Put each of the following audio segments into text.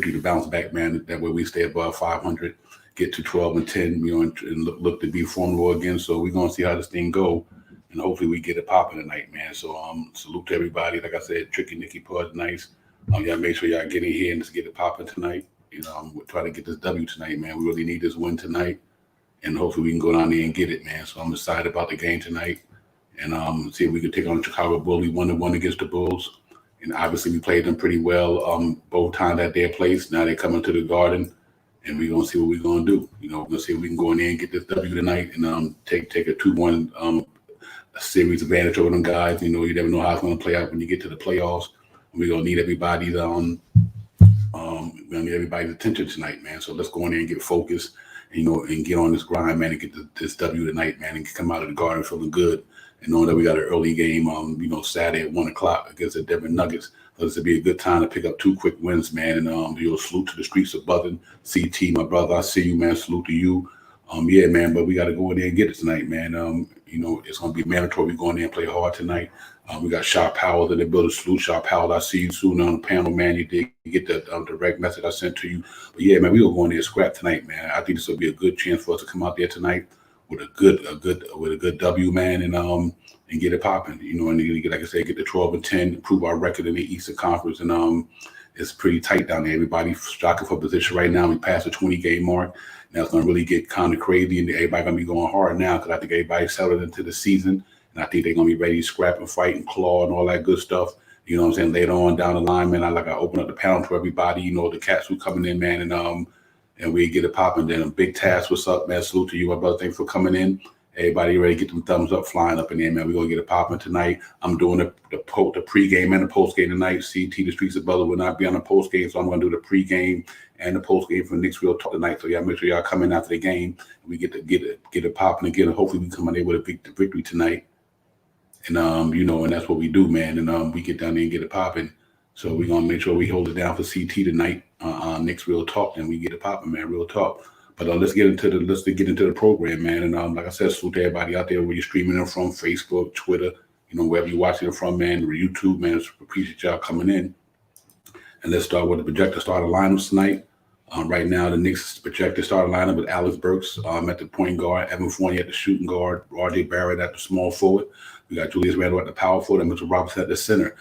to bounce back, man. That way we stay above 500, get to 12-10, and look to be formidable again. So we're gonna see how this thing go, and hopefully we get it popping tonight, man. So salute to everybody. Like I said, Tricky Nicky Pud's nice. Y'all make sure y'all get in here and just get it popping tonight. We're trying to get this W tonight, man. We really need this win tonight, and hopefully we can go down there and get it, man. So I'm excited about the game tonight, and see if we can take on the Chicago Bulls. We 1-1 against the Bulls. And obviously, we played them pretty well both times at their place. Now they're coming to the Garden, and we're going to see what we're going to do. We're going to see if we can go in there and get this W tonight and take a 2-1 series advantage over them guys. You never know how it's going to play out when you get to the playoffs. We're going to need everybody's attention tonight, man. So let's go in there and get focused, and get on this grind, man, and get this W tonight, man, and come out of the Garden feeling good. And knowing that we got an early game, Saturday at 1 o'clock against the Denver Nuggets. So this would be a good time to pick up 2 quick wins, man. And salute to the streets of Buzzing. CT, my brother, I see you, man. Salute to you. Yeah, man. But we got to go in there and get it tonight, man. It's gonna be mandatory. We go in there and play hard tonight. We got Sharp Powell in the building. Salute, Sharp Powell. I see you soon on the panel, man. You did get the direct message I sent to you. But yeah, man, we gonna go in there and scrap tonight, man. I think this will be a good chance for us to come out there tonight with a good W, man, and get it popping, and like I said, get the 12-10, improve our record in the Eastern Conference, and it's pretty tight down there. Everybody's jockeying for position right now. We passed the 20-game mark. Now it's gonna really get kind of crazy, and everybody gonna be going hard now because I think everybody's settled into the season, and I think they're gonna be ready to scrap and fight and claw and all that good stuff. You know what I'm saying? Later on down the line, man, I open up the panel to everybody. The cats who coming in, man, and we get it popping. Then a big task. What's up, man? Salute to you, my brother. Thanks for coming in. Everybody ready to get them thumbs up flying up in there, man. We're going to get it popping tonight. I'm doing the pregame and the postgame tonight. CT, the Streets of Butler, will not be on the postgame, so I'm going to do the pregame and the postgame for Knicks Real Talk tonight. So, y'all make sure y'all come in after the game. We get it popping again. Hopefully, we come in there with a big victory tonight. And, and that's what we do, man. And we get down there and get it popping. So we're going to make sure we hold it down for CT tonight on Knicks Real Talk, and we get it popping, man, real talk. But let's get into the program, man. And like I said, salute to everybody out there where you're streaming it from, Facebook, Twitter, wherever you're watching it from, man, or YouTube, man. Appreciate y'all coming in. And let's start with the projected starter lineups tonight. Right now, the Knicks projected starter lineup with Alec Burks at the point guard, Evan Fournier at the shooting guard, RJ Barrett at the small forward. We got Julius Randle at the power forward and Mitchell Robinson at the center.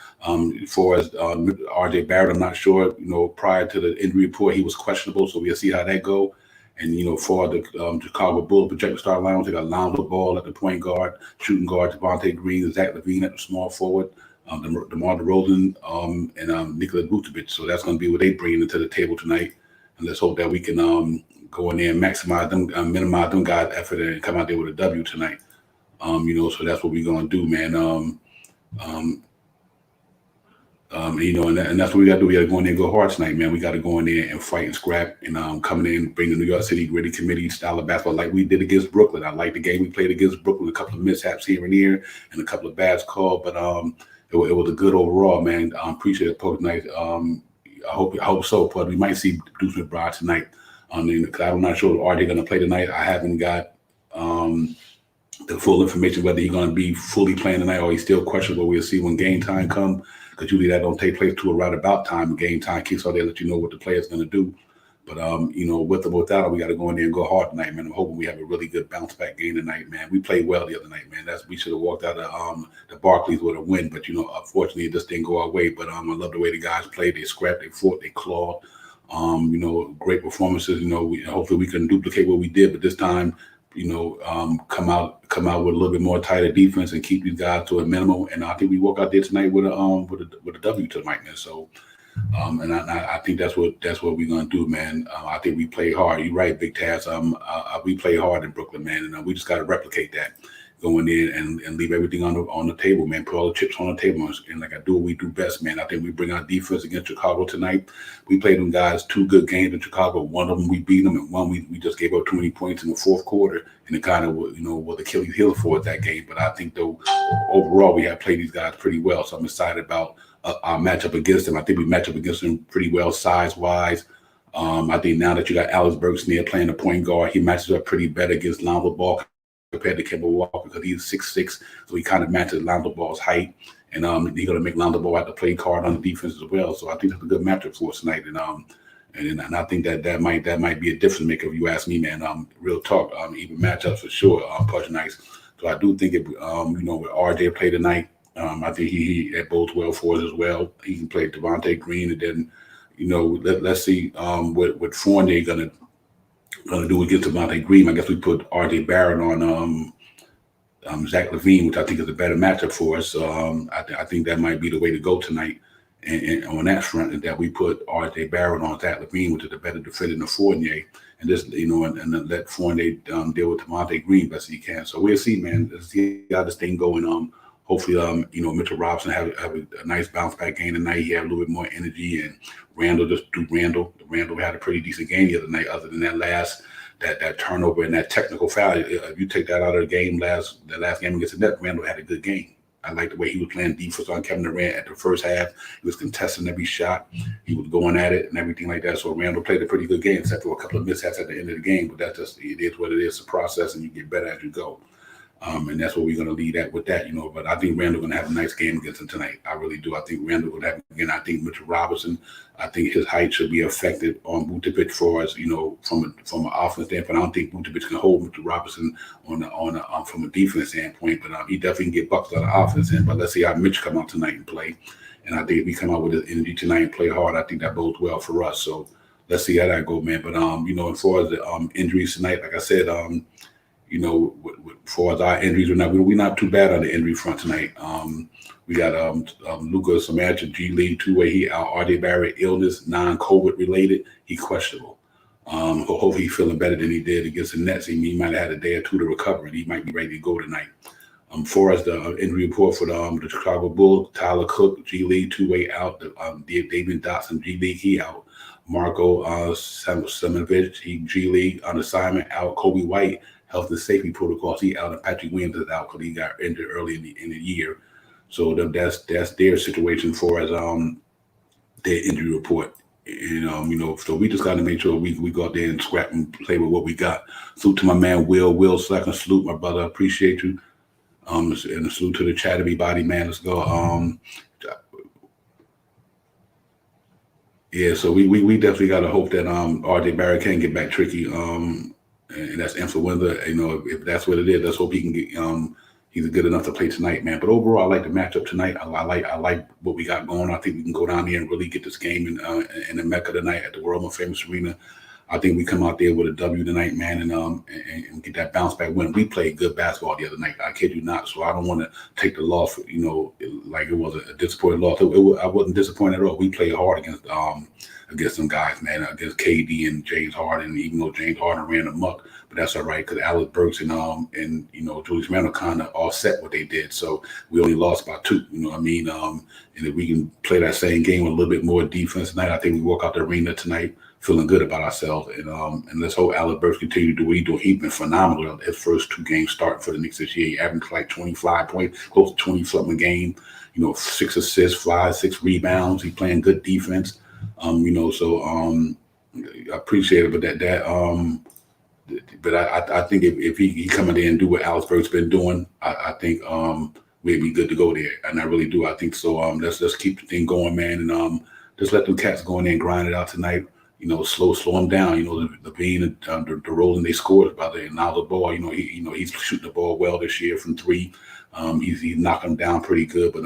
For RJ Barrett, I'm not sure. Prior to the injury report, he was questionable, so we'll see how that go. And for the Chicago Bulls projected starter lineup, they got Lonzo Ball at the point guard, shooting guard, Devontae Green, Zach LaVine at the small forward, DeMar DeRozan, and Nikola Vucevic. So that's going to be what they bring into the table tonight. And let's hope that we can go in there and maximize them, minimize them guys' effort, and come out there with a W tonight. So that's what we're gonna do, man. And that's what we got to do. We got to go in there and go hard tonight, man. We got to go in there and fight and scrap, and coming in, bring the New York City Gritty Committee style of basketball like we did against Brooklyn. I like the game we played against Brooklyn. A couple of mishaps here and there, and a couple of bad calls, but it was a good overall, man. I appreciate it, Post tonight. I hope so, but we might see Deuce McBride tonight. Because I'm not sure are they going to play tonight. I haven't got the full information whether he's going to be fully playing tonight or he's still questionable. We'll see when game time comes, because usually that don't take place to a right about time. Game time kicks out there, let you know what the player's going to do. But with or without it, we got to go in there and go hard tonight, man. I'm hoping we have a really good bounce back game tonight, man. We played well the other night, man. We should have walked out of the Barclays with a win, but unfortunately it just didn't go our way. But I love the way the guys played. They scrapped, they fought, they clawed. Great performances. Hopefully we can duplicate what we did, but this time, come out with a little bit more tighter defense and keep these guys to a minimum. And I think we walk out there tonight with a W tonight, man. So. And I think that's what we're gonna do, man. I think we play hard. You're right, Big Taz. We play hard in Brooklyn, man, and we just got to replicate that, going in and leave everything on the table, man. Put all the chips on the table, and like I do what we do best, man. I think we bring our defense against Chicago tonight. We played them guys 2 good games in Chicago. One of them we beat them, and one we just gave up too many points in the fourth quarter, and it kind of was Achilles heel for us that game. But I think though overall we have played these guys pretty well, so I'm excited about our matchup against them. I think we match up against them pretty well size-wise. I think now that you got Alex Burks near playing the point guard, he matches up pretty better against Lonzo Ball compared to Kemba Walker because he's 6'6", so he kind of matches Lonzo Ball's height. And he's going to make Lonzo Ball have to play hard on the defense as well. So I think that's a good matchup for us tonight. And And I think that might be a difference maker if you ask me, man. Real talk, even matchups for sure. Push nights. So I do think it. With RJ play tonight, I think he that bodes well for us as well. He can play Devontae Green, and then let's see what Fournier gonna do against Devontae Green. I guess we put RJ Barrett on Zach LaVine, which I think is a better matchup for us. I think that might be the way to go tonight. And on that front, and that we put R.J. Barrett on Zach LaVine, which is a better defender than Fournier, and just and then let Fournier deal with Devontae Green best he can. So we'll see, man. Let's see how this thing going. Hopefully, Mitchell Robinson have a nice bounce back game tonight. He had a little bit more energy, and Randle just do Randle. Randle had a pretty decent game the other night, other than that turnover and that technical foul. If you take that out of the game, the last game against the Nets, Randle had a good game. I like the way he was playing defense on Kevin Durant at the first half. He was contesting every shot. He was going at it and everything like that. So Randle played a pretty good game, except for a couple of mishaps at the end of the game. But it is what it is. It's a process, and you get better as you go. And that's what we're going to lead at with that, But I think Randle going to have a nice game against him tonight. I really do. I think Randle will have again. I think Mitchell Robinson. I think his height should be affected on Vucevic for us, from an offense standpoint. I don't think Vucevic can hold Mitchell Robinson from a defense standpoint, but he definitely can get buckets out of offense. But let's see how Mitch come out tonight and play. And I think if we come out with his energy tonight and play hard, I think that bodes well for us. So let's see how that go, man. But as far as the injuries tonight, like I said, as far as our injuries, we're not too bad on the injury front tonight. We got Luka Samanic, G League two-way. He out. RJ Barrett, illness, non-COVID related. He questionable. Hopefully he's feeling better than he did against the Nets. He might have had a day or two to recover, and he might be ready to go tonight. For us, the injury report for the Chicago Bulls, Tyler Cook, G League two-way out. David Dotson, G League, he out. Marco Simonovic, he G League on assignment out. Kobe White, health and safety protocols, he out. And Patrick Williams is out because he got injured early in the year. So that's their situation for us, their injury report. And, so we just got to make sure we go out there and scrap and play with what we got. Salute to my man, Will Slacker. Salute, my brother. Appreciate you. And a salute to the chat, everybody, man. Let's go. Yeah, so we definitely got to hope that RJ Barrett can get back tricky. And that's influenza. If that's what it is, let's hope he can get. He's good enough to play tonight, man. But overall, I like the matchup tonight. I like what we got going. I think we can go down there and really get this game in the Mecca tonight at the world famous arena. I think we come out there with a W tonight, man, and get that bounce back win. We played good basketball the other night. I kid you not. So I don't want to take the loss, like it was a disappointing loss. I wasn't disappointed at all. We played hard against some guys, man, against KD and James Harden, even though James Harden ran amok. But that's all right, because Alec, Burks and Julius Randle kind of offset what they did. So we only lost by 2, And if we can play that same game with a little bit more defense tonight, I think we walk out the arena tonight feeling good about ourselves. And let's hope Alec Burks continue to do what he's doing. He's been phenomenal his first 2 games starting for the Knicks this year. He averaged like 25 points, close to 20-something a game. 6 assists, 6 rebounds. He's playing good defense. I appreciate it, but I think if he come in there and do what Alex Burks been doing, I think we'd be good to go there, and I really do. I think so. Let's keep the thing going, man, and just let them cats go in there and grind it out tonight. Slow them down. The being the rolling they scored, brother, and now the ball. He's shooting the ball well this year from 3. He's knocking them down pretty good, but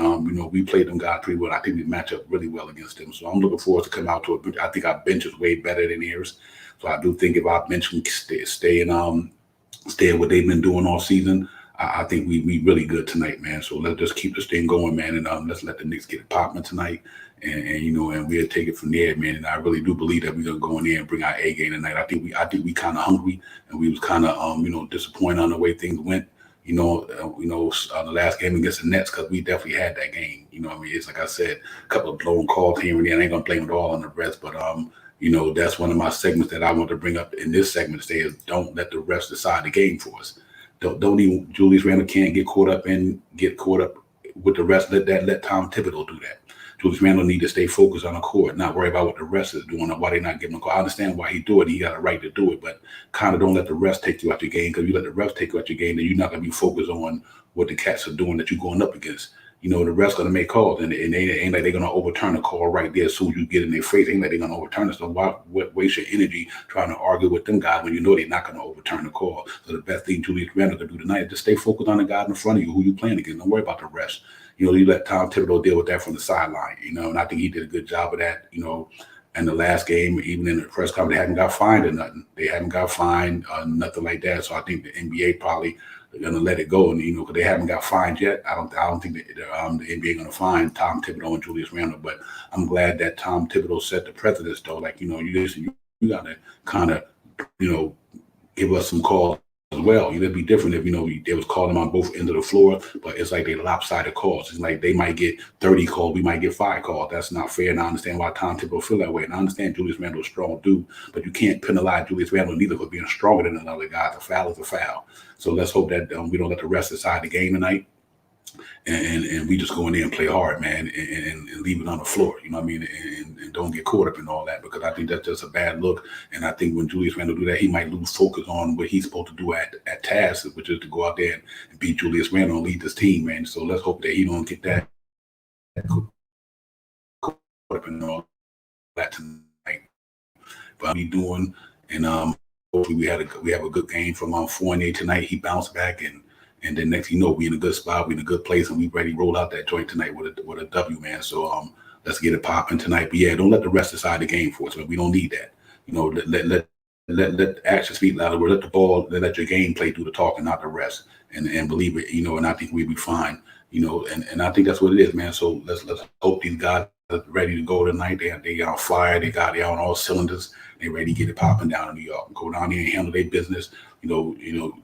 we played them guys pretty well. I think we match up really well against them. So I'm looking forward to come out to it. I think our bench is way better than theirs. So I do think if our bench can stay at what they've been doing all season, I think we really good tonight, man. So let's just keep this thing going, man, and let's let the Knicks get it popping tonight, and we'll take it from there, man. And I really do believe that we're gonna go in there and bring our A game tonight. I think we kind of hungry, and we was kind of disappointed on the way things went. The last game against the Nets, because we definitely had that game. It's like I said, a couple of blown calls here and there. I ain't gonna blame it all on the refs, but that's one of my segments that I want to bring up in this segment. Is don't let the refs decide the game for us. Don't even Julius Randle can't get caught up with the refs. Let Tom Thibodeau do that. Julius Randle need to stay focused on the court, not worry about what the refs is doing or why they're not giving a call. I understand why he do it. He got a right to do it, but kind of don't let the refs take you out your game, because you let the refs take you out your game, then you're not going to be focused on what the cats are doing that you're going up against. the refs going to make calls, and they ain't like they're going to overturn a call right there as soon as you get in their face. Ain't like they're going to overturn it. So why waste your energy trying to argue with them guys when you know they're not going to overturn the call? So the best thing Julius Randle can do tonight is just stay focused on the guy in front of you, who you playing against. Don't worry about the refs. You let Tom Thibodeau deal with that from the sideline, and I think he did a good job of that, in the last game, even in the press conference, they haven't got fined or nothing. They haven't got fined, nothing like that. So I think the NBA probably are going to let it go, and because they haven't got fined yet. I don't think that the NBA going to fine Tom Thibodeau and Julius Randle. But I'm glad that Tom Thibodeau set the precedence, though. Like you got to kind of give us some calls as well. It'd be different if they was calling on both ends of the floor, but it's like they lopsided calls. It's like they might get 30 calls, we might get 5 calls. That's not fair, and I understand why Tom Thibodeau feel that way. And I understand Julius Randle is a strong dude, but you can't penalize Julius Randle neither for being stronger than another guy. A foul is a foul. So let's hope that we don't let the rest decide the game tonight. And we just go in there and play hard, man, and leave it on the floor, and don't get caught up in all that, because I think that's just a bad look. And I think when Julius Randle do that, he might lose focus on what he's supposed to do at task, which is to go out there and beat Julius Randle and lead this team, man. So let's hope that he don't get that caught up in all that tonight. But we doing, and hopefully we have a good game from Fournier tonight. He bounced back, and then next thing you know, we in a good spot, we in a good place, and we ready to roll out that joint tonight with a W, man. So let's get it popping tonight. But yeah, don't let the rest decide the game for us, man. We don't need that. Let action speak louder. Let the ball, let your gameplay do the talking, not the rest. And believe it, and I think we'll be fine. And I think that's what it is, man. So let's hope these guys are ready to go tonight. They on fire. They on all cylinders. They ready to get it popping down in New York. Go down there and handle their business.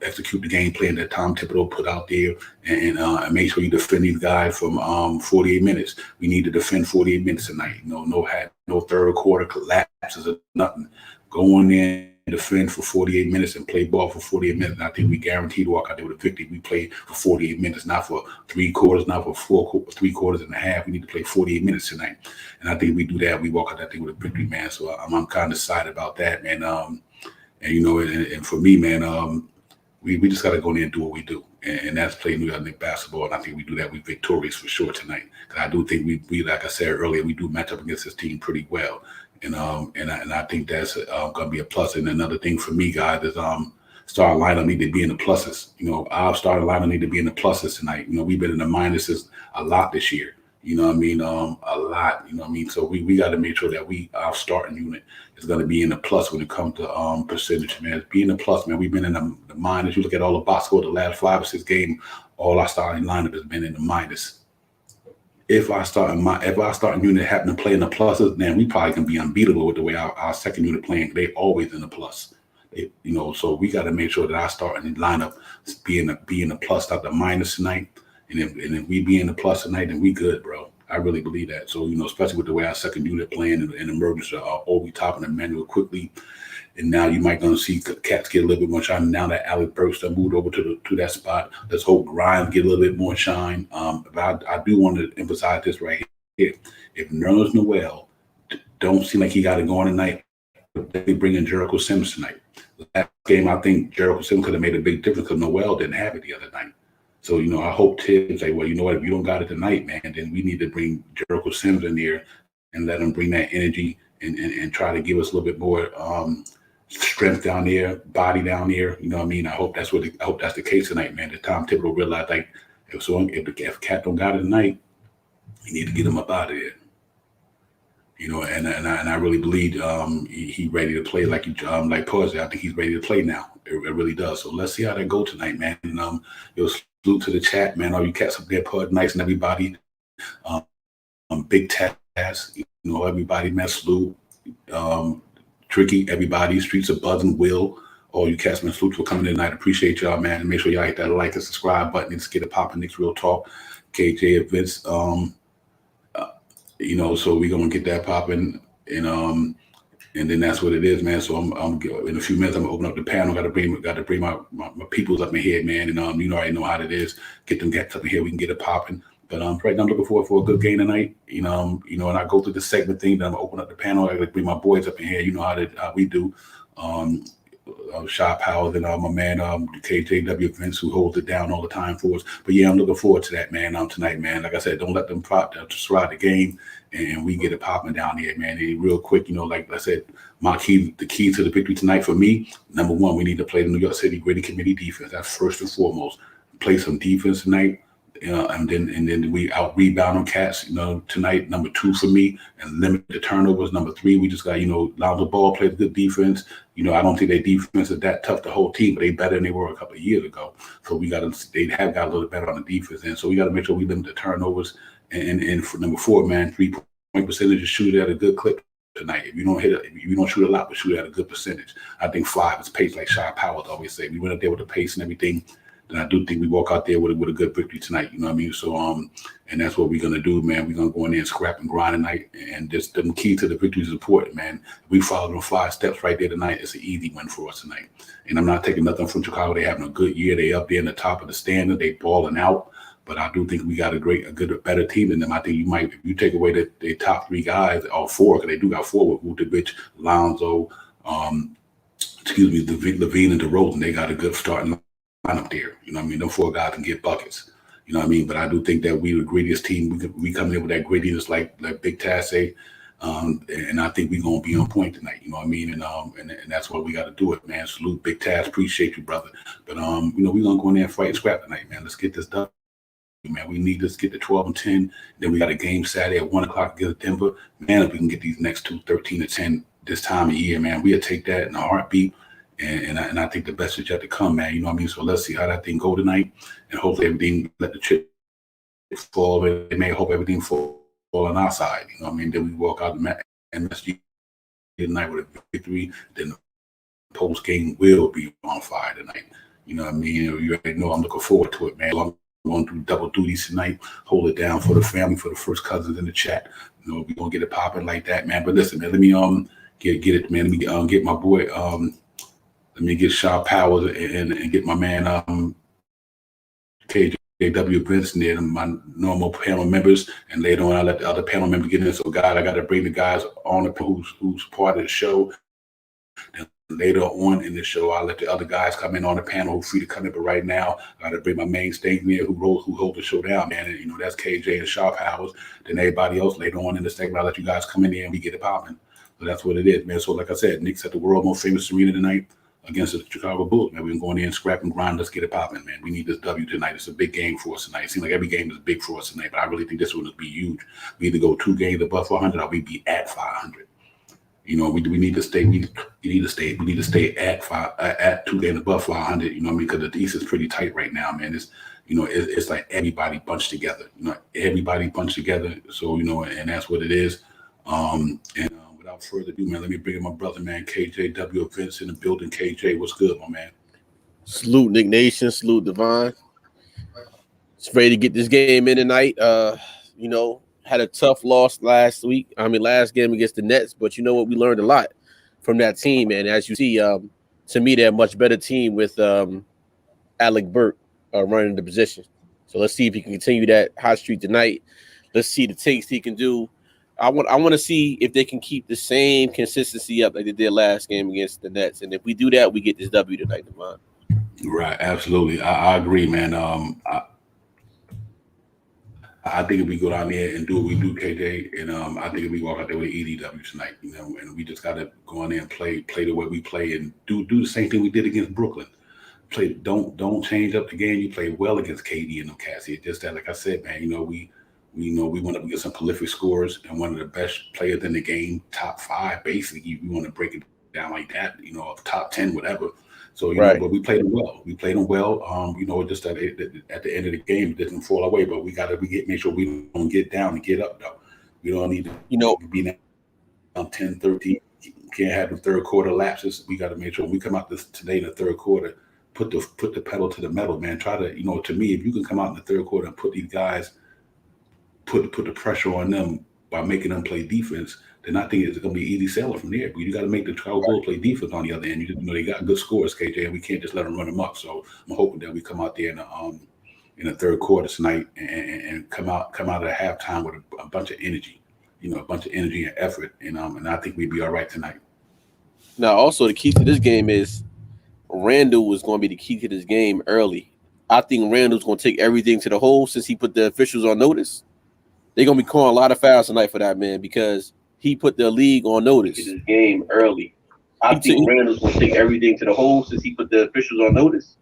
Execute the game plan that Tom Thibodeau put out there, and make sure you defend these guys from 48 minutes. We need to defend 48 minutes tonight. No third quarter collapses or nothing. Go on there and defend for 48 minutes and play ball for 48 minutes. And I think we guaranteed to walk out there with a victory. We play for 48 minutes, not for 3 quarters, not for 3 quarters and a half. We need to play 48 minutes tonight. And I think we do that. We walk out that thing with a victory, man. So I'm kind of excited about that, man. And for me, man, we just got to go in there and do what we do. And that's play New York Knicks basketball. And I think we do that. We're victorious for sure tonight. Because I do think we, like I said earlier, we do match up against this team pretty well. And I think that's going to be a plus. And another thing for me, guys, is starting lineup need to be in the pluses. Our starting lineup need to be in the pluses tonight. We've been in the minuses a lot this year. A lot. So we got to make sure that our starting unit is going to be in the plus when it comes to percentage, man. Be in the plus, man. We've been in the minus. You look at all the box score the last 5 or 6 games, all our starting lineup has been in the minus. If our starting unit happen to play in the pluses, then we probably can be unbeatable with the way our second unit playing. They always in the plus. So we got to make sure that our starting lineup is be in the plus, not the minus tonight. And if we be in the plus tonight, then we good, bro. I really believe that. So, especially with the way our second unit playing and emergence are Obi topping Emmanuel quickly. And now you might gonna see Cats get a little bit more shine. Now that Alec Burks done moved over to that spot, let's hope Grimes get a little bit more shine. But I do want to emphasize this right here. If Nerlens Noel don't seem like he got it going tonight, they bring in Jericho Sims tonight. That game, I think Jericho Sims could have made a big difference because Noel didn't have it the other night. So, I hope Tim say, well, you know what, if you don't got it tonight, man, then we need to bring Jericho Sims in there and let him bring that energy and try to give us a little bit more strength down there, body down there. I hope that's the case tonight, man. That Tom Thibodeau realized, like, if Cat don't got it tonight, you need to get him up out of there. And I really believe he ready to play like Porsche. I think he's ready to play now. It really does. So let's see how that go tonight, man. And salute to the chat, man. All you cats up there, Pud, nice, and everybody. Big Taz, everybody, man. Salute, Tricky, everybody. Streets of Buzzing, Will. All you cats, man. Salute for coming in tonight. Appreciate y'all, man. And make sure y'all hit that like and subscribe button. Let's get it popping. Knicks Real Talk, KJ events. So we're gonna get that popping, and then that's what it is, man. So I'm in a few minutes. I'm gonna open up the panel. Got to bring my peoples up in here, man. And I already know how it is. Get them cats up in here. We can get it popping. But right now I'm looking forward for a good game tonight. And I go through the segment thing. Then I'm gonna open up the panel. I gotta bring my boys up in here. How we do. Shy Powers and my man KJW Vince, who holds it down all the time for us. But yeah, I'm looking forward to that, man. Tonight, man. Like I said, don't let them survive the game, and we get it popping down here, man. And real quick, like I said, the key to the victory tonight for me, number one, we need to play the New York City Gritty Committee defense. That's first and foremost. Play some defense tonight. And then we out rebound on cats, tonight. Number two for me, and limit the turnovers. Number three, we just got, allow the ball, play good defense. I don't think their defense is that tough, the whole team, but they better than they were a couple of years ago. So they have got a little better on the defense. And so we got to make sure we limit the turnovers. And for number four, man, 3-point percentage, shoot at a good clip tonight. If you don't shoot a lot, but shoot at a good percentage. I think 5 is pace, like Shy Powers always say. We went up there with the pace and everything. And I do think we walk out there with a good victory tonight. You know what I mean? So, and that's what we're going to do, man. We're going to go in there and scrap and grind tonight. And just the key to the victory is important, man. We follow them 5 steps right there tonight. It's an easy win for us tonight. And I'm not taking nothing from Chicago. They're having a good year. They up there in the top of the standard. They balling out. But I do think we got a better team than them. I think if you take away the top 3 guys, or 4, because they do got 4 with Vucevic, Lonzo, Levine and DeRozan. They got a good starting lineup there. You know what I mean? Them 4 guys can get buckets. You know what I mean? But I do think that we the greatest team. We come in with that grittiness, like Big Taz say, and I think we're gonna be on point tonight. You know what I mean? And that's why we got to do it, man. Salute, Big Taz. Appreciate you, brother. But we're gonna go in there and fight and scrap tonight, man. Let's get this done. Man, we need to get to 12-10. Then we got a game Saturday at 1:00 against Denver. Man, if we can get these next 2, 13-10 this time of year, man, we'll take that in a heartbeat. And I think the best is yet to come, man. You know what I mean? So let's see how that thing go tonight, and hopefully everything let the chip fall. They may hope everything fall on our side. You know what I mean? Then we walk out MSG tonight with a victory. Then the post game will be on fire tonight. You know what I mean? You already know I'm looking forward to it, man. So I'm going to do double duties tonight. Hold it down for the family, for the first cousins in the chat. We're gonna get it popping like that, man. But listen, man, let me get it, man. Let me get my boy Let me get Shy Powers and get my man KJW Vince there, my normal panel members, and later on I'll let the other panel members get in. So guys, I got to bring the guys on who's part of the show. And later on in the show, I'll let the other guys come in on the panel who's free to come in. But right now, I got to bring my main stage there who hold the show down, man. And that's KJ and Shy Powers. Then everybody else later on in the segment, I'll let you guys come in there and we get it popping. So that's what it is, man. So like I said, Knicks at the world most famous arena tonight against the Chicago Bulls, man. We're going in and scrap and grind. Let's get it popping, man. We need this W tonight. It's a big game for us tonight. It seems like every game is big for us tonight, but I really think this one will be huge. We either go 2 games above 400 or we be at 500. We need to stay. We need to stay at 2 games above 500. You know what I mean? Because the East is pretty tight right now, man. It's like everybody bunched together. Everybody bunched together. So and that's what it is. Without further ado, man, let me bring in my brother, man, KJW Vince in the building. KJ, what's good, my man? Salute, Nick Nation. Salute, Divine. It's ready to get this game in tonight. Had a tough loss last game against the Nets, but you know what? We learned a lot from that team, and as you see, to me, they're a much better team with Alec Burks running the position. So let's see if he can continue that hot streak tonight. Let's see the takes he can do. I want to see if they can keep the same consistency up like they did last game against the Nets. And if we do that, we get this W tonight, Devon. Right, absolutely. I agree, man. I think if we go down there and do what we do, KJ, and I think if we walk out there with an EDW tonight, and we just got to go in there and play the way we play and do the same thing we did against Brooklyn. Don't change up the game. You play well against KD and them cats. It's just that, like I said, man, we want to get some prolific scorers and one of the best players in the game, top 5, basically. We want to break it down like that, top 10, whatever. So, right. But we played them well. Just at the end of the game, it didn't fall away. But we make sure we don't get down and get up, though. We don't need to be down 10, 13. Can't have the third quarter lapses. We got to make sure we come out today in the third quarter, put the pedal to the metal, man. Try to, to me, if you can come out in the third quarter and put these guys, put the pressure on them by making them play defense, then I think it's going to be easy sailing from there. But you got to make the Chicago Bulls play defense on the other end. They got good scores, KJ, and we can't just let them run them up. So I'm hoping that we come out there in the third quarter tonight and come out at halftime with a bunch of energy, and effort, and I think we'd be all right tonight. Now, also the key to this game is Randle was going to be the key to this game early. I think Randle's going to take everything to the hole since he put the officials on notice. They're going to be calling a lot of fouls tonight for that man because he put the league on notice. This game early. I think Randle's going to take everything to the hole since he put the officials on notice.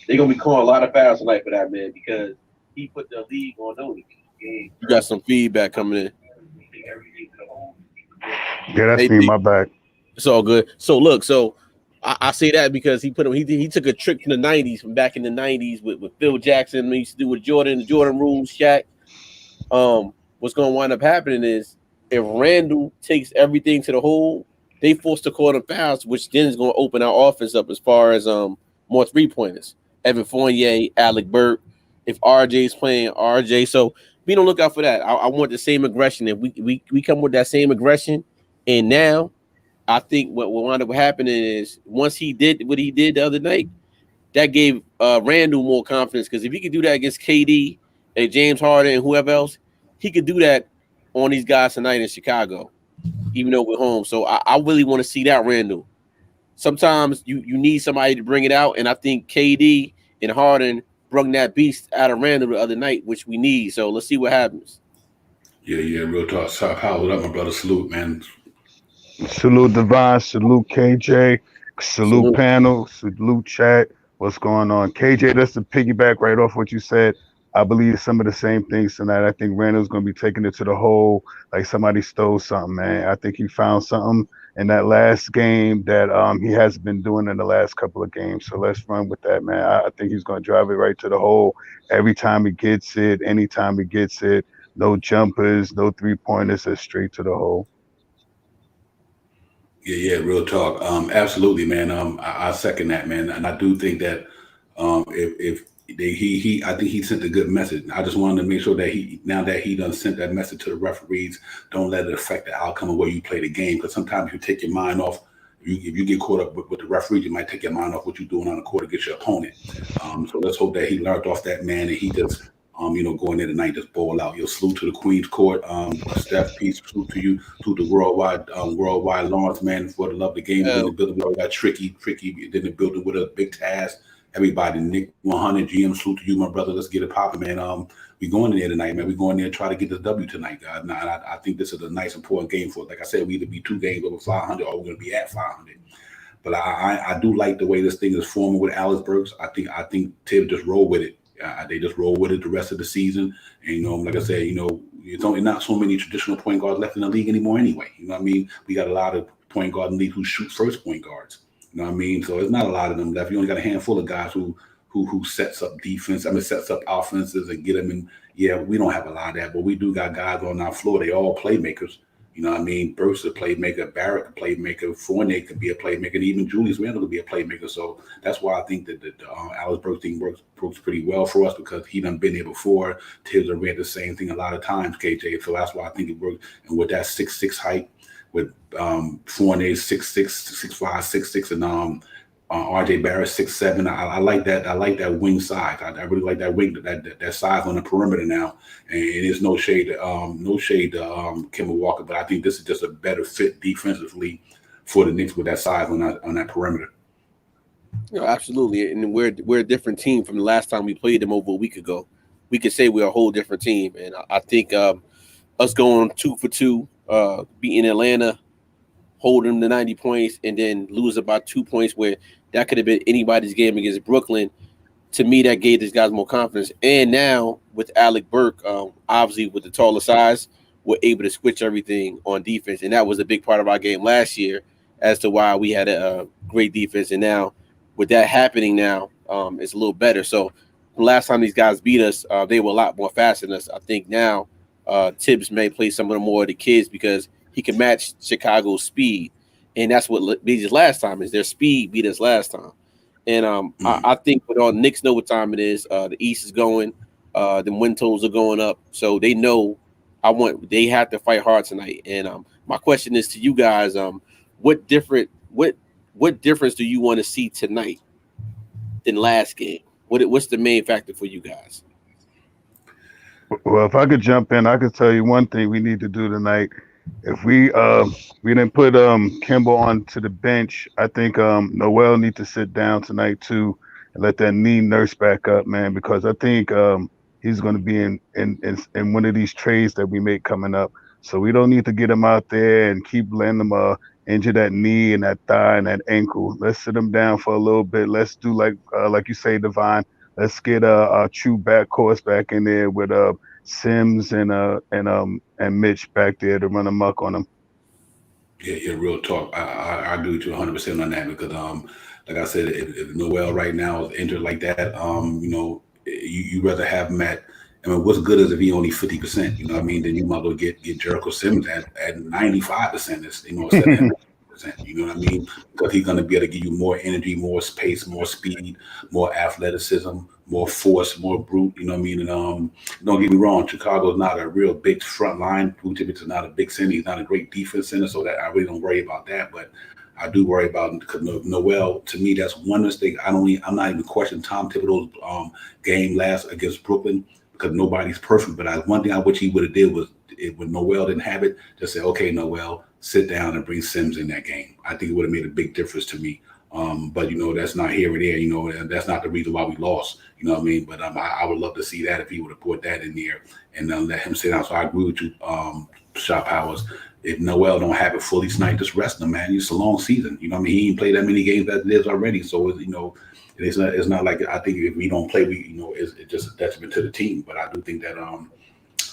They're going to be calling a lot of fouls tonight for that man because he put the league on notice. You got some feedback coming in. Yeah, that's me. My bad. It's all good. So look, I say that because he took a trick from the 90s, from back in the 90s with Phil Jackson. He used to do with Jordan, the Jordan rules, Shaq. What's going to wind up happening is if Randle takes everything to the hole, they forced to call them fouls, which then is going to open our offense up as far as more 3-pointers. Evan Fournier, Alec, Burks. If RJ's playing RJ, so be on the lookout for that. I want the same aggression. If we come with that same aggression, and now I think what wound up happening is once he did what he did the other night, that gave Randle more confidence because if he could do that against KD and James Harden and whoever else, he could do that on these guys tonight in Chicago, even though we're home. So I really want to see that Randle. Sometimes you need somebody to bring it out, and I think KD and Harden brought that beast out of Randle the other night, which we need. So let's see what happens. Yeah, real talk. Power up, my brother. Salute, man. Salute Divine, salute KJ, salute panel, salute chat. What's going on? KJ, that's to piggyback right off what you said. I believe some of the same things tonight. I think Randall's going to be taking it to the hole like somebody stole something, man. I think he found something in that last game that he hasn't been doing in the last couple of games. So let's run with that, man. I think he's going to drive it right to the hole every time he gets it, anytime he gets it. No jumpers, no 3-pointers, it's straight to the hole. Yeah, real talk. Absolutely, man. I second that, man. And I do think that if I think he sent a good message. I just wanted to make sure that now that he done sent that message to the referees, don't let it affect the outcome of where you play the game. Because sometimes you take your mind off. If you get caught up with the referees, you might take your mind off what you're doing on the court against your opponent. So let's hope that he learned off that, man, and he just go in there tonight, just ball out. Your salute to the Queen's Court, Steph, peace, salute to you, to the worldwide Lawrence, man, for the love of the game. In the building, we got tricky in the building with a big task. Everybody, Nick 100 GM, salute to you, my brother. Let's get it popping, man. We going in there tonight, man. We going there and try to get this W tonight, guys. Now, I think this is a nice, important game for us. Like I said, we either be 2 games over 500 or we're going to be at 500. But I do like the way this thing is forming with Alec Burks. I think Tibbs just roll with it. They just roll with it the rest of the season. And, like I said, it's only not so many traditional point guards left in the league anymore anyway. You know what I mean? We got a lot of point guards in the league who shoot first point guards. You know what I mean? So it's not a lot of them left. You only got a handful of guys who sets up defense. sets up offenses and get them in. Yeah, we don't have a lot of that, but we do got guys on our floor. They all playmakers. You know what I mean? Burks is a playmaker, Barrett a playmaker, Fournier could be a playmaker, and even Julius Randle could be a playmaker. So that's why I think that the Alec Burks thing works pretty well for us because he done been there before. Tibbs have read the same thing a lot of times, KJ. So that's why I think it works. And with that 6'6" height, with Fournier 6'6", 6'5", 6'6", and RJ Barrett 6'7". I like that. I like that wing size. I really like that wing, that size on the perimeter now. And it's no shade to Kemba Walker, but I think this is just a better fit defensively for the Knicks with that size on that perimeter. Absolutely. And we're a different team from the last time we played them over a week ago. We could say we're a whole different team. And I think us going 2 for 2, beating Atlanta, holding them to 90 points, and then lose about 2 points where that could have been anybody's game against Brooklyn. To me, that gave these guys more confidence. And now with Alec Burks, obviously with the taller size, we're able to switch everything on defense. And that was a big part of our game last year as to why we had a great defense. And now with that happening now, it's a little better. So the last time these guys beat us, they were a lot more faster than us. I think now Tibbs may play some of the more of the kids because he can match Chicago's speed. And that's what beat us last time is their speed beat us last time. And I think with all Knicks know what time it is. The East is going. The win totals are going up. So they know they have to fight hard tonight. And my question is to you guys, what difference do you want to see tonight than last game? What's the main factor for you guys? Well, if I could jump in, I could tell you one thing we need to do tonight If we didn't put Kimball onto the bench, I think Noel need to sit down tonight too and let that knee nurse back up, man, because I think he's going to be in one of these trades that we make coming up. So we don't need to get him out there and keep letting him injure that knee and that thigh and that ankle. Let's sit him down for a little bit. Let's do like you say, Divine. Let's get our true backcourse back in there with Sims and Mitch back there to run amok on them. Yeah, real talk. I agree with you 100% on that because like I said, if Noel right now is injured like that, you rather have him at. I mean, what's good is if he only 50%, you know what I mean? Then you might as well get Jericho Simmons at 95%, instead of 90%, you know what I mean? Because he's going to be able to give you more energy, more space, more speed, more athleticism, more force, more brute, you know what I mean? And don't get me wrong, Chicago's not a real big front line. Vucevic is not a big center. He's not a great defense center, so that I really don't worry about that. But I do worry about because Noel. To me, that's one mistake. I'm not even questioning Tom Thibodeau's game last against Brooklyn because nobody's perfect. But one thing I wish he would have did was when Noel didn't have it, just say, okay, Noel, sit down and bring Sims in that game. I think it would have made a big difference to me. But that's not here or there. And that's not the reason why we lost. You know what I mean? But I would love to see that if he would have put that in there and let him sit down. So I agree with you, Shot Powers. If Noel don't have it fully tonight, just rest him, man. It's a long season. You know what I mean? He ain't played that many games as it is already. So it's not like I think if we don't play, it's just a detriment to the team. But I do think that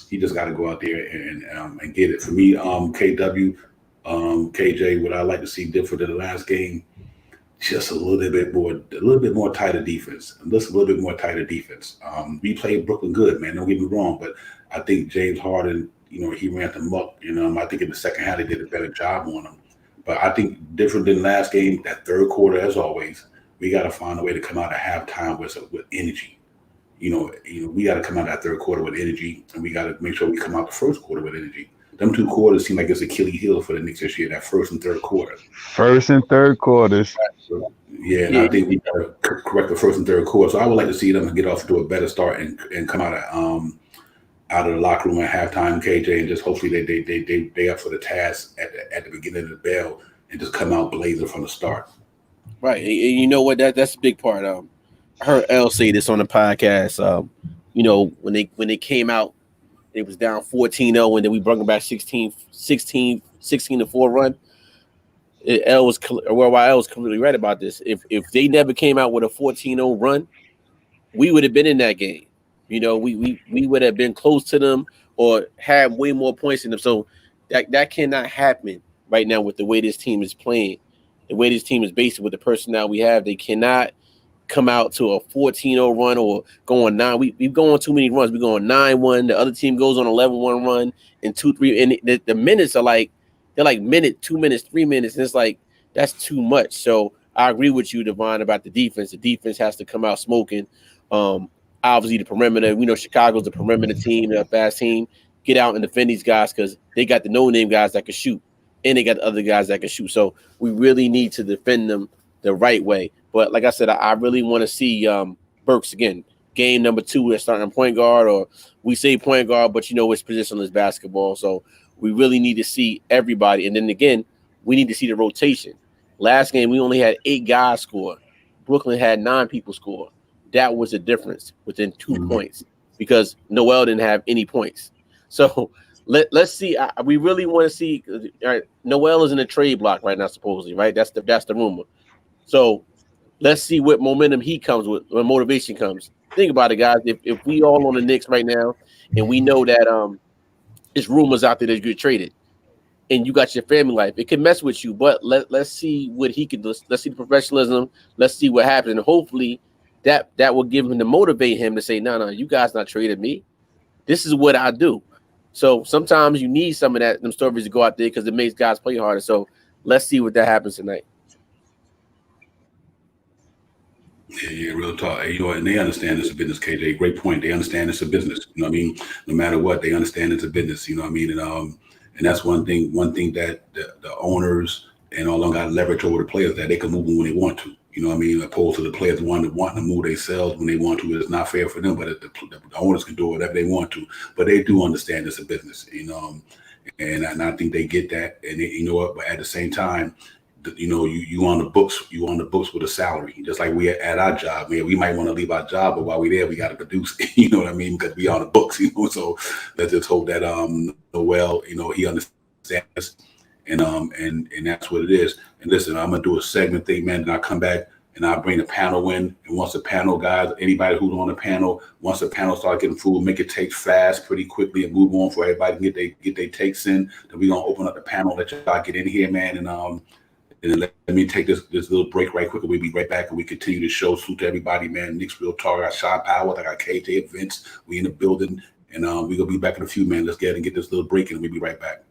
he just got to go out there and get it. For me, KW, KJ, what I like to see different than the last game, just a little bit more tighter defense. Just a little bit more tighter defense. We played Brooklyn good, man. Don't get me wrong, but I think James Harden, he ran them up. I think in the second half they did a better job on him. But I think different than last game, that third quarter, as always, we got to find a way to come out at halftime with energy. We got to come out that third quarter with energy, and we got to make sure we come out the first quarter with energy. Them two quarters seem like it's Achilles heel for the Knicks this year, that first and third quarter. First and third quarters. Yeah, and I think we got to correct the first and third quarter. So I would like to see them get off to a better start and come out of the locker room at halftime, KJ, and just hopefully they up for the task at the beginning of the bell and just come out blazing from the start. Right, and you know what? That's a big part. I heard L say this on the podcast. When they came out, it was down 14-0, and then we brought them back 16-4 run. L was completely right about this. If they never came out with a 14-0 run, we would have been in that game. We would have been close to them or had way more points in them. So that cannot happen right now with the way this team is playing, the way this team is based with the personnel we have. They cannot come out to a 14-0 run or go on 9. We've gone on too many runs. We're going 9-1. The other team goes on 11-1 run and 2-3. And the minutes are they're like minute, 2 minutes, 3 minutes. And it's like, that's too much. So I agree with you, Devon, about the defense. The defense has to come out smoking. Obviously, the perimeter. We know Chicago's the perimeter team, a fast team. Get out and defend these guys because they got the no-name guys that can shoot. And they got the other guys that can shoot. So we really need to defend them the right way. But like I said, I really want to see Burks again. Game number 2, they're starting point guard, or we say point guard, but it's positionless basketball. So we really need to see everybody. And then again, we need to see the rotation. Last game, we only had 8 guys score. Brooklyn had 9 people score. That was the difference within 2 points because Noel didn't have any points. So let's see. We really want to see. All right, Noel is in a trade block right now, supposedly. Right, that's the rumor. So let's see what momentum he comes with, when motivation comes. Think about it, guys. If we all on the Knicks right now, and we know that there's rumors out there that you get traded, and you got your family life, it can mess with you. But let's see what he can do. Let's see the professionalism. Let's see what happens. And hopefully that will give him to motivate him to say, no, you guys not traded me. This is what I do. So sometimes you need some of them stories to go out there because it makes guys play harder. So let's see what that happens tonight. Yeah, real talk. And they understand it's a business, KJ. Great point. They understand it's a business. You know what I mean? No matter what, they understand it's a business. You know what I mean? And that's one thing that the owners and all them got leverage over the players, that they can move them when they want to. You know what I mean? Opposed to the players wanting to move themselves when they want to. It's not fair for them, but the owners can do whatever they want to. But they do understand it's a business, And I think they get that. And you know what? But at the same time, you on the books. You on the books with a salary, just like we at our job. Man, we might want to leave our job, but while we're there, we got to produce. You know what I mean? Because we on the books. So let's just hope that Noel, he understands, and that's what it is. And listen, I'm gonna do a segment thing, man. And I come back and I bring the panel in. And once the panel guys, anybody who's on the panel, once the panel start getting food, make it take fast, pretty quickly, and move on for everybody to get their takes in. Then we gonna open up the panel, let y'all get in here, man, and then let me take this little break right quick, and we'll be right back, and we continue the show. Salute to everybody, man. Knicks Real Talk. I got Sean Powell. I got KJ, Vince. We in the building, and we're going to be back in a few, man. Let's get ahead and get this little break, and we'll be right back.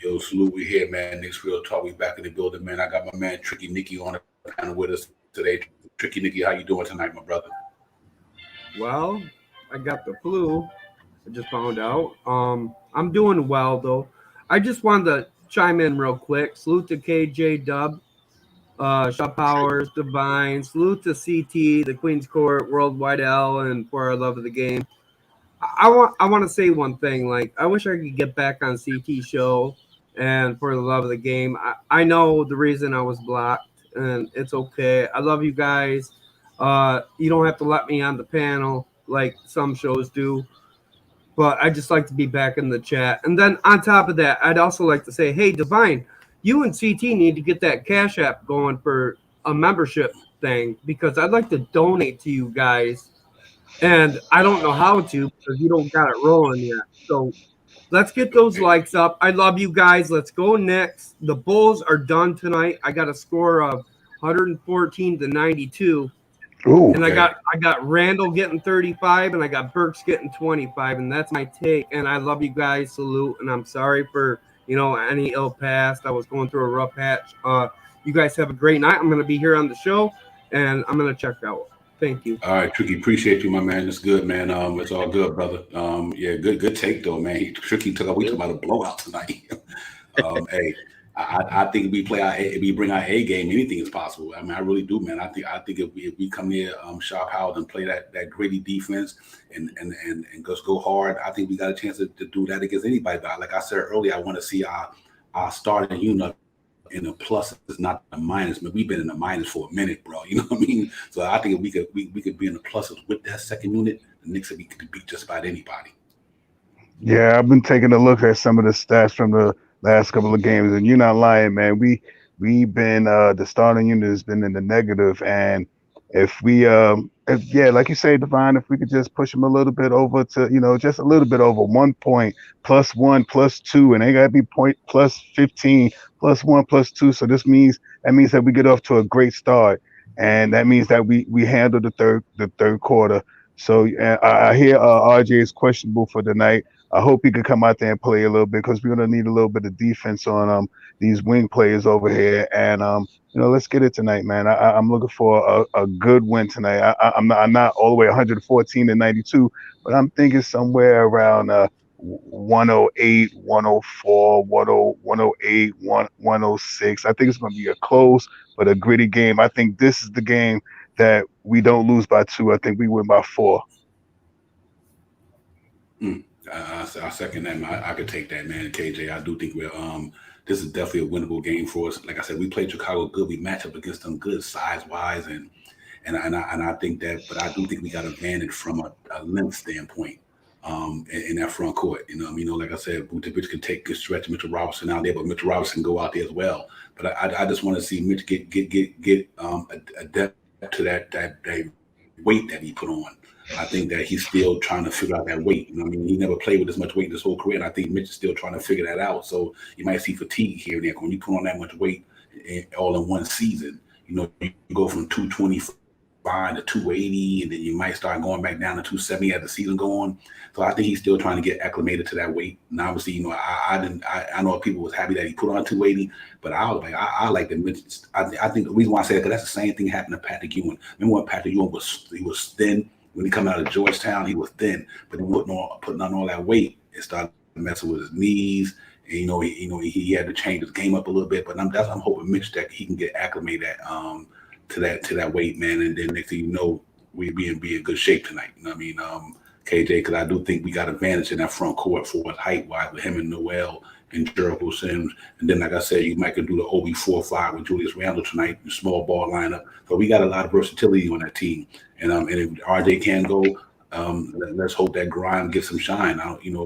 Yo, salute, we here, man. Knicks Real Talk. We back in the building, man. I got my man Tricky Nicky on the panel with us today. Tricky Nicky, how you doing tonight, my brother? Well, I got the flu. I just found out. I'm doing well though. I just wanted to chime in real quick. Salute to KJ Dub, Shaw Powers, Divine. Salute to CT, the Queen's Court, Worldwide L, and For Our Love of the Game. I want to say one thing. Like, I wish I could get back on CT show and For the Love of the Game. I know the reason I was blocked, and it's okay. I love you guys. You don't have to let me on the panel like some shows do, but I just like to be back in the chat. And then on top of that, I'd also like to say, hey, Divine, you and CT need to get that Cash App going for a membership thing, because I'd like to donate to you guys. And I don't know how to, because you don't got it rolling yet. So let's get those likes up. I love you guys. Let's go Knicks. The Bulls are done tonight. I got a score of 114-92. Ooh, and I got Randle getting 35, and I got Burks getting 25, and that's my take. And I love you guys. Salute. And I'm sorry for any ill past. I was going through a rough patch. You guys have a great night. I'm going to be here on the show, and I'm going to check out. Thank you. All right, Tricky, appreciate you, my man. It's good, man. It's all good, brother. Yeah, good take though, man. Tricky took up. We talking about a blowout tonight. Hey, I think if we bring our A game, anything is possible. I mean, I really do, man. I think if we come near Shaw Powell and play that gritty defense and just go hard, I think we got a chance to do that against anybody. But like I said earlier, I want to see our starting unit in the plus is not a minus. But we've been in the minus for a minute, bro. You know what I mean? So I think if we could be in the pluses with that second unit, the Knicks could beat just about anybody. Yeah, I've been taking a look at some of the stats from the last couple of games, and you're not lying, man. We've been the starting unit has been in the negative, and if like you say, Divine, if we could just push them a little bit over to just a little bit over 1 point, +1, +2, and they gotta be point +15, +1, +2. So that means that we get off to a great start, and that means that we handle the third quarter. So I hear RJ is questionable for tonight. I hope he could come out there and play a little bit, because we're gonna need a little bit of defense on these wing players over here. And let's get it tonight, man. I'm looking for a good win tonight. I'm not all the way 114-92, but I'm thinking somewhere around 108, 104, 108, 106. I think it's gonna be a close but a gritty game. I think this is the game that we don't lose by 2. I think we win by 4. I second that, man. I could take that, man. KJ, I do think we're this is definitely a winnable game for us. Like I said, we played Chicago good. We match up against them good size wise, and I think that, but I do think we got advantage from a length standpoint in that front court. Like I said, Vucevic can take good stretch Mitchell Robinson out there, but Mitchell Robinson can go out there as well. But I just want to see Mitch get a depth to that weight that he put on. I think that he's still trying to figure out that weight. He never played with this much weight in his whole career, and I think Mitch is still trying to figure that out. So you might see fatigue here and there. When you put on that much weight all in one season, you go from 225 fine to 280, and then you might start going back down to 270 as the season go on. So I think he's still trying to get acclimated to that weight. And obviously, you know, I know people was happy that he put on 280, but I was like, I like the. I think the reason why I say that, because that's the same thing happened to Patrick Ewing. Remember when Patrick Ewing was thin when he come out of Georgetown? He was thin, but he wasn't putting on all that weight. It started messing with his knees. And, he had to change his game up a little bit. But I'm hoping Mitch that he can get acclimated to that weight, man. And then next thing you know, we'll be in good shape tonight. You know what I mean? KJ, because I do think we got advantage in that front court for height-wise with him and Noel and Jericho Sims. And then, like I said, you might could do the OB 4-5 with Julius Randle tonight, the small ball lineup. So we got a lot of versatility on that team. And if RJ can go, let's hope that Grimes gets some shine.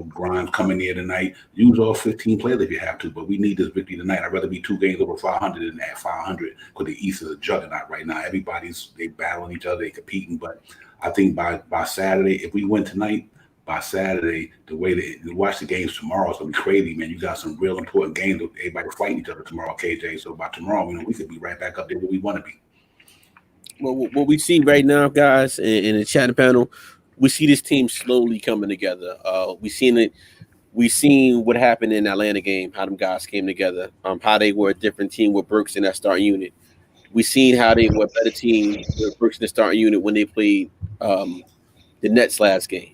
Grimes coming here tonight. Use all 15 players if you have to, but we need this victory tonight. I'd rather be 2 games over 500 than at 500, because the East is a juggernaut right now. They battling each other, they competing. But I think by Saturday, if we win tonight, by Saturday, the way to watch the games tomorrow is gonna be crazy, man. You got some real important games. Everybody fighting each other tomorrow, KJ. So by tomorrow, we could be right back up there where we want to be. Well, what we see right now, guys, in the chatting panel, we see this team slowly coming together. We seen what happened in the Atlanta game, how them guys came together, how they were a different team with Burks in that starting unit. We seen how they were a better team with Burks in the starting unit when they played the Nets last game.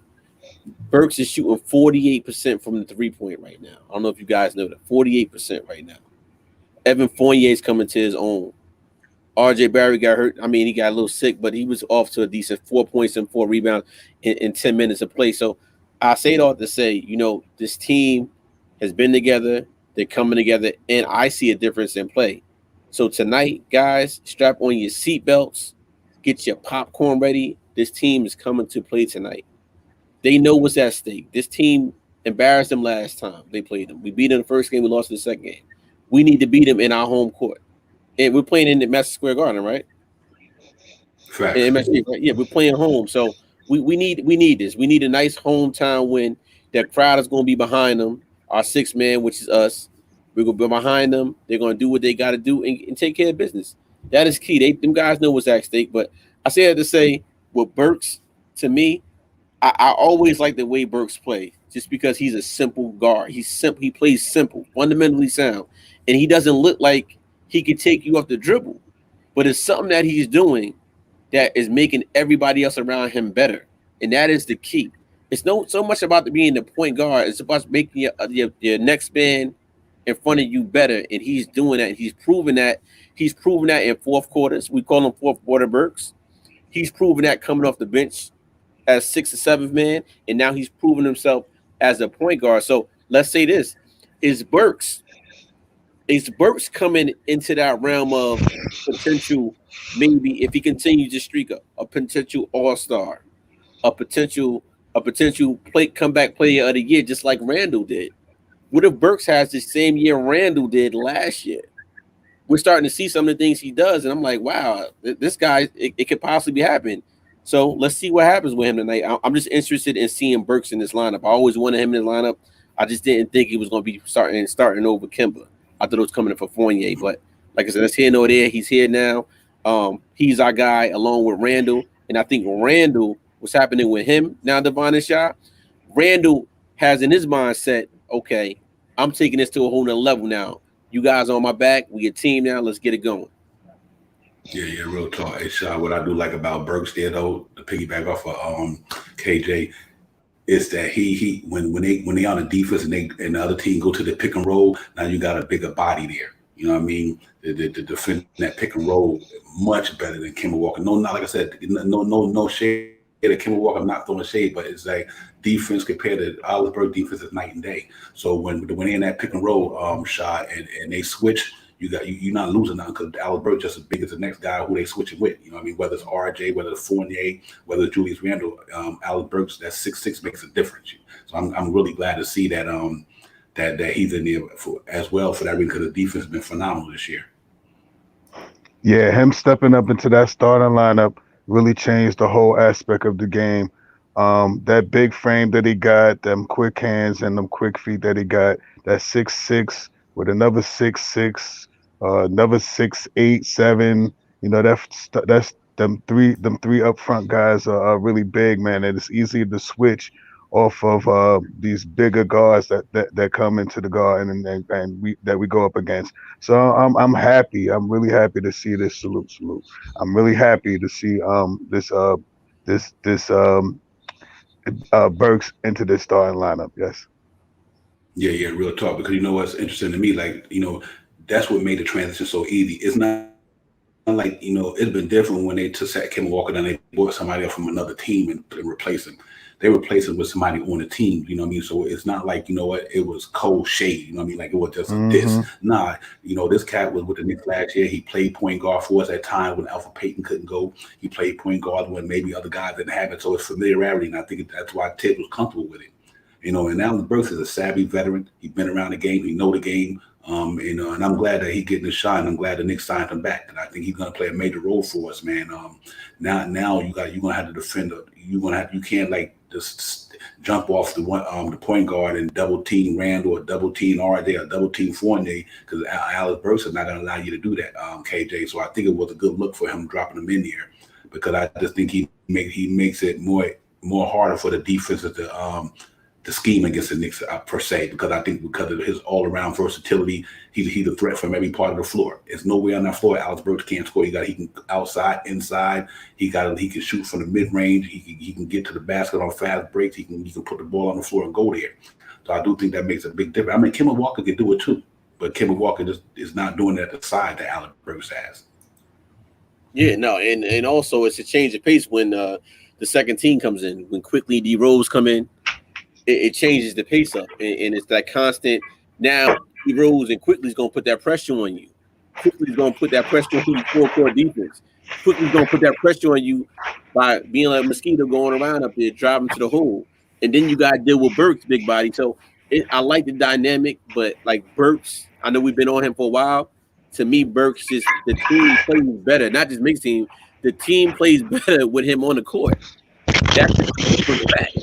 Burks is shooting 48% from the three-point right now. I don't know if you guys know that. 48% right now. Evan Fournier is coming to his own. RJ Barrett got hurt. I mean, he got a little sick, but he was off to a decent 4 points and 4 rebounds in 10 minutes of play. So I say it all to say, this team has been together. They're coming together, and I see a difference in play. So tonight, guys, strap on your seatbelts, get your popcorn ready. This team is coming to play tonight. They know what's at stake. This team embarrassed them last time they played them. We beat them the first game. We lost the second game. We need to beat them in our home court. And we're playing in the Madison Square Garden, right? Correct. Yeah, we're playing home. So we need this. We need a nice hometown win. The crowd is going to be behind them. Our sixth man, which is us. We're going to be behind them. They're going to do what they got to do and take care of business. That is key. Them guys know what's at stake. But I say that to say, with Burks, to me, I always like the way Burks plays, just because he's a simple guard. He's simple. He plays simple, fundamentally sound, and he doesn't look like he can take you off the dribble. But it's something that he's doing that is making everybody else around him better, and that is the key. It's not so much about being the point guard. It's about making your next man in front of you better, and he's doing that. He's proven that. He's proven that in fourth quarters. We call him fourth quarter Burks. He's proven that coming off the bench as 6th or 7th man, and now he's proven himself as a point guard. So let's say this: is Burks coming into that realm of potential? Maybe if he continues to streak a potential all-star, a potential comeback player of the year, just like Randle did. What if Burks has the same year Randle did last year? We're starting to see some of the things he does, and I'm like, wow, this guy, it could possibly happen. So let's see what happens with him tonight. I'm just interested in seeing Burks in this lineup. I always wanted him in the lineup. I just didn't think he was going to be starting over Kemba. I thought it was coming in for Fournier, but like I said, that's here nor there. He's here now. He's our guy along with Randle, and I think Randle, what's happening with him now, Devon and Shaw, Randle has in his mindset, okay, I'm taking this to a whole nother level now. You guys on my back. We a team now. Let's get it going. Yeah, real talk. Hey, Shaw, what I do like about Burks there, though, to piggyback off of KJ, is that he when they on the defense and the other team go to the pick and roll, now you got a bigger body there. You know what I mean? The defend that pick and roll much better than Kemba Walker. No, not like I said, no shade at Kemba Walker. I'm not throwing shade, but it's like defense compared to Oliveberg defense is night and day. So when they're in that pick and roll shot and they switch, you're not losing nothing, because Alec just as big as the next guy who they switching with. You know what I mean? Whether it's RJ, whether it's Fournier, whether it's Julius Randle, Alec Burks, that 6'6" makes a difference. So I'm really glad to see that that he's in there as well for that reason, because the defense has been phenomenal this year. Yeah, him stepping up into that starting lineup really changed the whole aspect of the game. That big frame that he got, them quick hands and them quick feet that he got, that 6'6" with another 6'6", another 6'8", 7. You know, that them three up front guys are really big, man, and it's easy to switch off of these bigger guards that come into the guard and we go up against. So I'm happy. I'm really happy to see this. Salute. I'm really happy to see this Burks into this starting lineup. Yes. Yeah, real talk. Because you know what's interesting to me, like, that's what made the transition so easy. It's not like, it's been different when they took Kemba Walker and they brought somebody else from another team and replaced him. They replaced him with somebody on the team, you know what I mean? So it's not like, it was cold shade, you know what I mean? Like it was just a diss. Nah, this cat was with the Knicks last year. He played point guard for us at time when Alpha Payton couldn't go. He played point guard when maybe other guys didn't have it. So it's familiarity, and I think that's why Ted was comfortable with it. And Alec Burks is a savvy veteran. He's been around the game. He know the game. And I'm glad that he getting his shine. I'm glad the Knicks signed him back, and I think he's going to play a major role for us, man. Now you're going to have to defend. You can't like just jump off the point guard and double team Randle or double team RJ or double team Fournier, because Alec Burks is not going to allow you to do that, KJ. So I think it was a good look for him dropping him in there, because I just think he makes it more harder for the defenses to scheme against the Knicks per se, because I think because of his all-around versatility, he's a threat from every part of the floor. There's no way on that floor Alex Burks can't score. He can outside, inside. He can shoot from the mid-range. He can get to the basket on fast breaks. He can put the ball on the floor and go there. So I do think that makes a big difference. I mean, Kemba Walker can do it too, but Kemba Walker just is not doing it at the side that Alex Burks has. Yeah, no, and also it's a change of pace when the second team comes in. When quickly D Rose come in, it changes the pace up, and it's that constant. Now he Rose and quickly is going to put that pressure on you. Quickly is going to put that pressure on you for core defense. Quickly is going to put that pressure on you by being like a mosquito going around up there, driving to the hole, and then you got to deal with Burks' big body. So I like the dynamic, but like Burks, I know we've been on him for a while. To me, Burks the team plays better, not just mixed team. The team plays better with him on the court. That's the fact.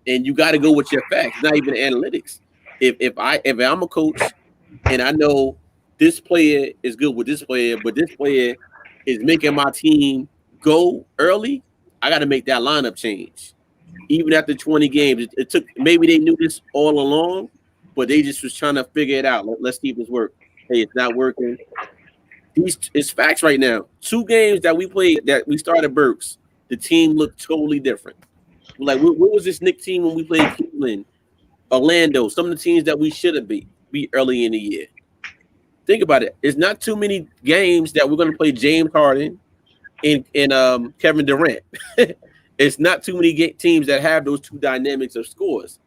And you got to go with your facts, not even analytics. If I'm a coach and I know this player is good with this player, but this player is making my team go early, I got to make that lineup change. Even after 20 games, it took. Maybe they knew this all along, but they just was trying to figure it out. Let's see if this works. Hey, it's not working. It's facts right now. 2 games that we played, that we started Burks, the team looked totally different. Like, what was this Knicks team when we played Cleveland, Orlando, some of the teams that we should have beat early in the year? Think about it. It's not too many games that we're going to play James Harden and Kevin Durant. It's not too many teams that have those two dynamics of scores.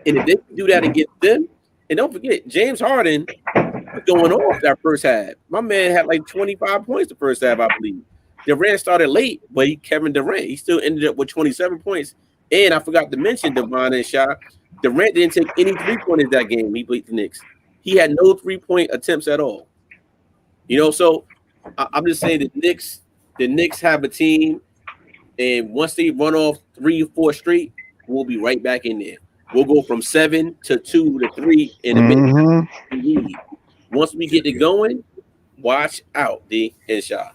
And if they do that against them, and don't forget, James Harden was going off that first half. My man had like 25 points the first half, I believe. Durant started late, but Kevin Durant, he still ended up with 27 points. And I forgot to mention Devon and Shah. Durant didn't take any 3-pointers that game. He played the Knicks. He had no 3-point attempts at all. So I'm just saying the Knicks have a team, and once they run off 3 or 4 straight, we'll be right back in there. We'll go from 7 to 2 to 3 in a minute. Once we get it going, watch out, D and Shah.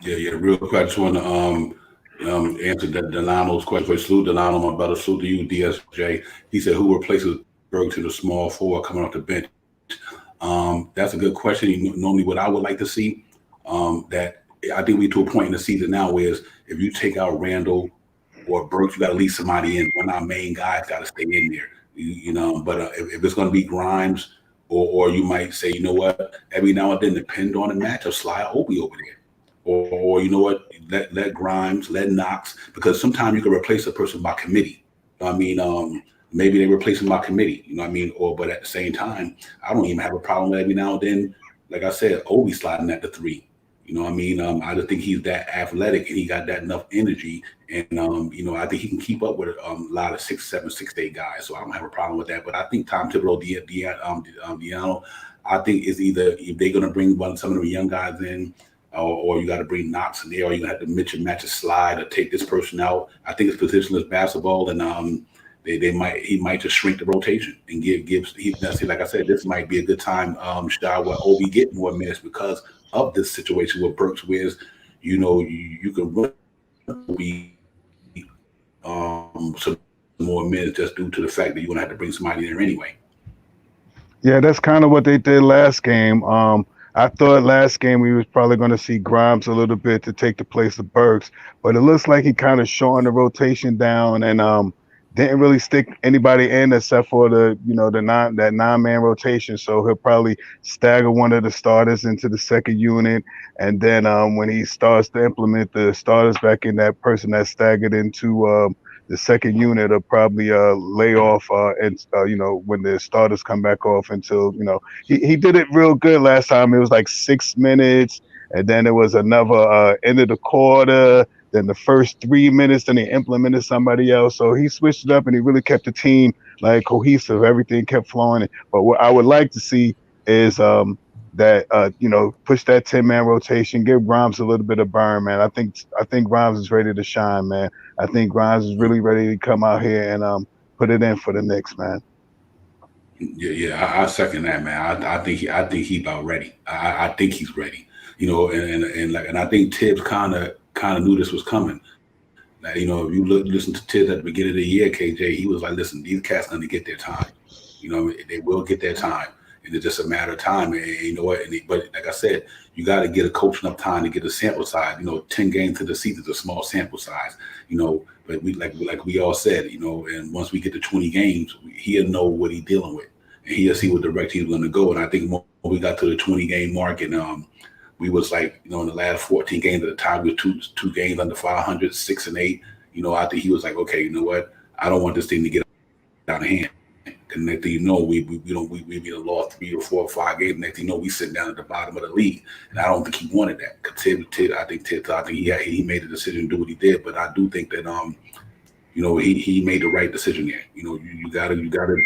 Yeah. Real quick, I just want to answer Delano's question. Salute Delano, my brother. Salute to you, DSJ. He said, who replaces Burks in the small forward coming off the bench? That's a good question. Normally, what I would like to see, that I think we to a point in the season now is if you take out Randle or Burks, you got to leave somebody in. One of our main guys got to stay in there. But if it's going to be Grimes, or you might say, you know what, every now and then, depend on the matchup, slide Obi over there. Or you know what, let Grimes, let Knox, because sometimes you can replace a person by committee. Maybe they replace him by committee, but at the same time, I don't even have a problem with every now and then, like I said, Obi sliding at the 3. I just think he's that athletic and he got that enough energy. And, I think he can keep up with a lot of 6'7", 6'8" guys. So I don't have a problem with that. But I think Tom Thibodeau, Deano, I think is either if they're going to bring some of the young guys in, or you got to bring Knox in there, or you got to mix and match a slide or take this person out. I think it's positionless basketball, and he might just shrink the rotation and give. Like I said, this might be a good time, where Obi get more minutes because of this situation with Burks, whereas you can be some more minutes just due to the fact that you're gonna have to bring somebody there anyway. Yeah, that's kind of what they did last game. I thought last game we was probably going to see Grimes a little bit to take the place of Burks, but it looks like he kind of shortened the rotation down and didn't really stick anybody in except for that 9-man rotation. So he'll probably stagger one of the starters into the second unit, and then when he starts to implement the starters back in, that person that's staggered into the second unit will probably lay off when the starters come back off until he did it real good last time. It was like 6 minutes, and then it was another end of the quarter, then the first 3 minutes, then he implemented somebody else. So he switched it up and he really kept the team like cohesive. Everything kept flowing. But what I would like to see is push that 10-man rotation, give Grimes a little bit of burn, man. I think Grimes is ready to shine, man. I think Grimes is really ready to come out here and put it in for the Knicks, man. Yeah, I second that, man. I think he about ready. I think he's ready. And I think Tibbs kind of knew this was coming. Like, if you listen to Tibbs at the beginning of the year, KJ, he was like, listen, these cats gonna get their time. They will get their time. And it's just a matter of time. And you know what? But like I said, you got to get a coach enough time to get a sample size. 10 games to the season is a small sample size. But we like we all said, and once we get to 20 games, he'll know what he's dealing with, and he'll see what direction he's going to go. And I think when we got to the 20 game mark, and we was like, in the last 14 games at the time, we were two games under 500, 6 and 8. I think he was like, okay, you know what? I don't want this thing to get out of hand. And next thing you know, we either lost 3 or 4 or 5 games. Next thing you know, we sit down at the bottom of the league, and I don't think he wanted that. Cause I think he made a decision to do what he did, but I do think that he made the right decision there. You gotta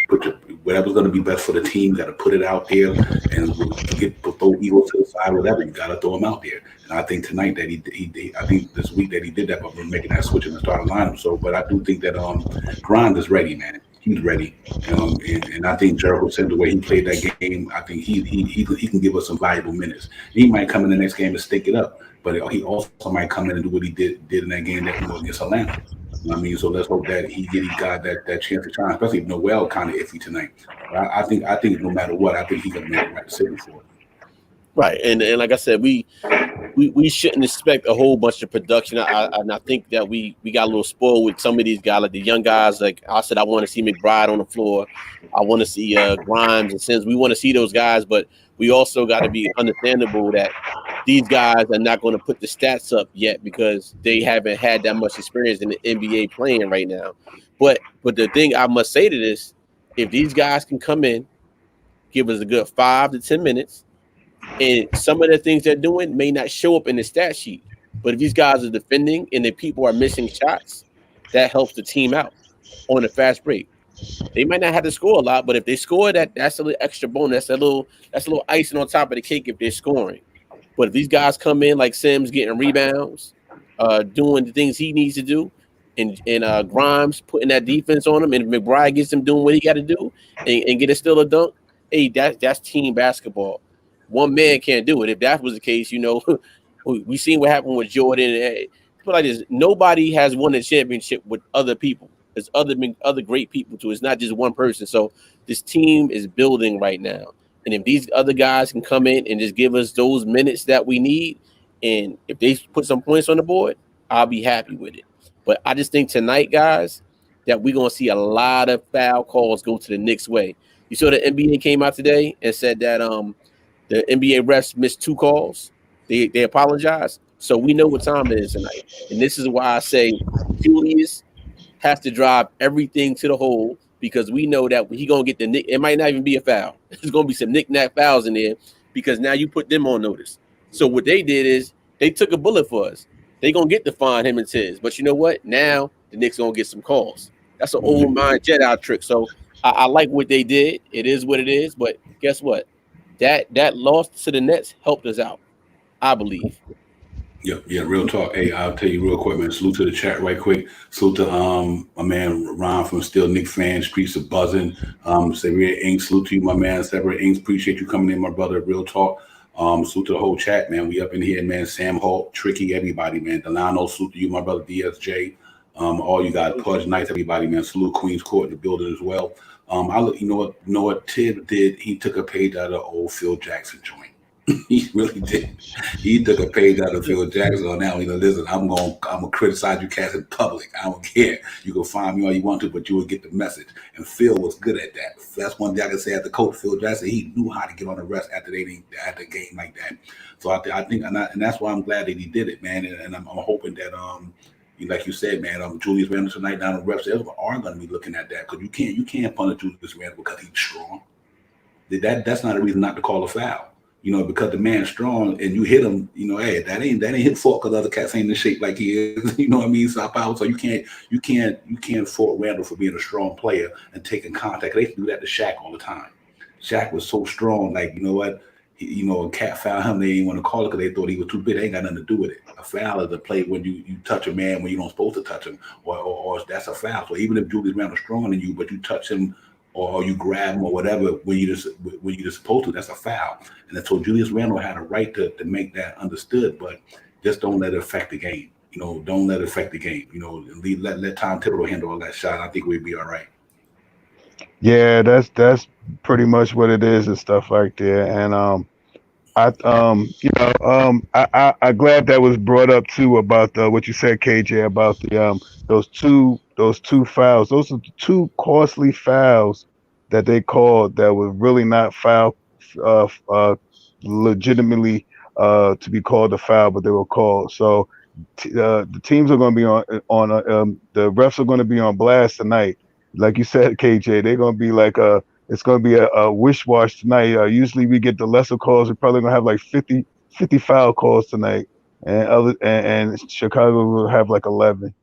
put whatever's gonna be best for the team. Got to put it out there and throw Eagles to the side, whatever. You gotta throw him out there. And I think tonight that I think this week that he did that, but we're making that switch in the starting lineup. So, but I do think that Grimes is ready, man. He's ready, and I think Jericho said the way he played that game, I think he can give us some valuable minutes. He might come in the next game and stick it up, but he also might come in and do what he did in that game that against Atlanta. So let's hope that he got that chance to shine, especially if Noel kind of iffy tonight. I think no matter what, I think he's gonna make the right decision for it. Right, and like I said, we shouldn't expect a whole bunch of production. I think that we got a little spoiled with some of these guys, like the young guys. Like I said, I want to see McBride on the floor. I want to see Grimes and Sims. We want to see those guys, but we also got to be understandable that these guys are not going to put the stats up yet because they haven't had that much experience in the NBA playing right now. But the thing I must say to this, if these guys can come in, give us a good 5 to 10 minutes, and some of the things they're doing may not show up in the stat sheet. But if these guys are defending and the people are missing shots, that helps the team out on a fast break. They might not have to score a lot, but if they score, that's a little extra bonus. That's a little icing on top of the cake if they're scoring. But if these guys come in like Sims getting rebounds, doing the things he needs to do, and Grimes putting that defense on him, and McBride gets him doing what he got to do and get it still a dunk, hey, that's team basketball. One man can't do it. If that was the case, we seen what happened with Jordan. People like this. Nobody has won a championship with other people. There's other great people too. It's not just one person. So this team is building right now. And if these other guys can come in and just give us those minutes that we need, and if they put some points on the board, I'll be happy with it. But I just think tonight, guys, that we're going to see a lot of foul calls go to the Knicks' way. You saw the NBA came out today and said that the NBA refs missed 2 calls. They apologized. So we know what time it is tonight. And this is why I say Julius has to drive everything to the hole, because we know that he going to get the nick. It might not even be a foul. There's going to be some knick-knack fouls in there because now you put them on notice. So what they did is they took a bullet for us. They going to get to find him and Tiz. But you know what? Now the Knicks going to get some calls. That's an old mind Jedi trick. So I like what they did. It is what it is. But guess what? That loss to the Nets helped us out, I believe. Yeah, real talk. Hey, I'll tell you real quick, man. Salute to the chat right quick. Salute to my man Ron from Still Nick Fan, Streets of Buzzing. Xavier Inks, salute to you, my man. Xavier Inks, appreciate you coming in, my brother. Real talk. Salute to the whole chat, man. We up in here, man. Sam Hawk, Tricky, everybody, man. Delano, salute to you, my brother DSJ. All you guys, Pudge Knights, everybody, man. Salute Queens Court in the building as well. You know what Tibb did? He took a page out of the old Phil Jackson joint. He really did. He took a page out of Phil Jackson on that one. Listen, I'm gonna criticize you cats in public. I don't care. You can find me all you want to, but you will get the message. And Phil was good at that. That's one thing I can say as the coach, Phil Jackson. He knew how to get on the rest after the game like that. So I think, and that's why I'm glad that he did it, man. And I'm hoping that like you said, man, Julius Randle tonight down the refs are going to be looking at that, because you can't punish Julius Randle because he's strong. That's not a reason not to call a foul. Because the man's strong and you hit him, hey, that ain't his fault because other cats ain't in shape like he is. You know what I mean? Stop out. So you can't fault Randle for being a strong player and taking contact. They used to do that to Shaq all the time. Shaq was so strong, like, you know what? A cat foul him, they didn't want to call it because they thought he was too big. They ain't got nothing to do with it. A foul is a play when you touch a man when you don't supposed to touch him, or that's a foul. So even if Julius Randle's stronger than you, but you touch him or you grab him or whatever when you're just supposed to, that's a foul. And so Julius Randle had a right to make that understood, but just don't let it affect the game. Don't let it affect the game. Let Tom Thibodeau handle all that shot. I think we'd be all right. Yeah, that's pretty much what it is and stuff like that. And I'm glad that was brought up too about what you said, KJ, about the those two fouls. Those are the two costly fouls that they called that were really not foul, legitimately to be called a foul, but they were called. So the teams are going to be on the refs are going to be on blast tonight. Like you said, KJ, they're going to be like it's going to be a wish wash tonight. Usually we get the lesser calls. We're probably going to have like 50 foul calls tonight, and Chicago will have like 11.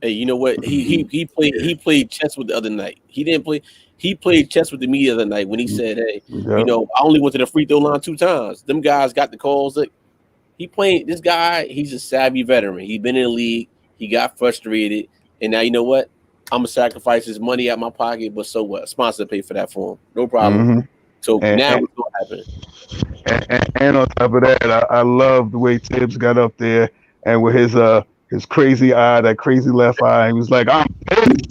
Hey, you know what? He played chess with the other night. He didn't play. He played chess with the media the other night when he said, "Hey, I only went to the free throw line 2 times. Them guys got the calls." Like, this guy. He's a savvy veteran. He's been in the league. He got frustrated, and now you know what? I'm gonna sacrifice his money out my pocket, but so what? Sponsor pay for that for him, no problem. Mm-hmm. So now what's gonna happen? And on top of that, I love the way Tibbs got up there and with his crazy eye, that crazy left eye, he was like, "I'm pissed."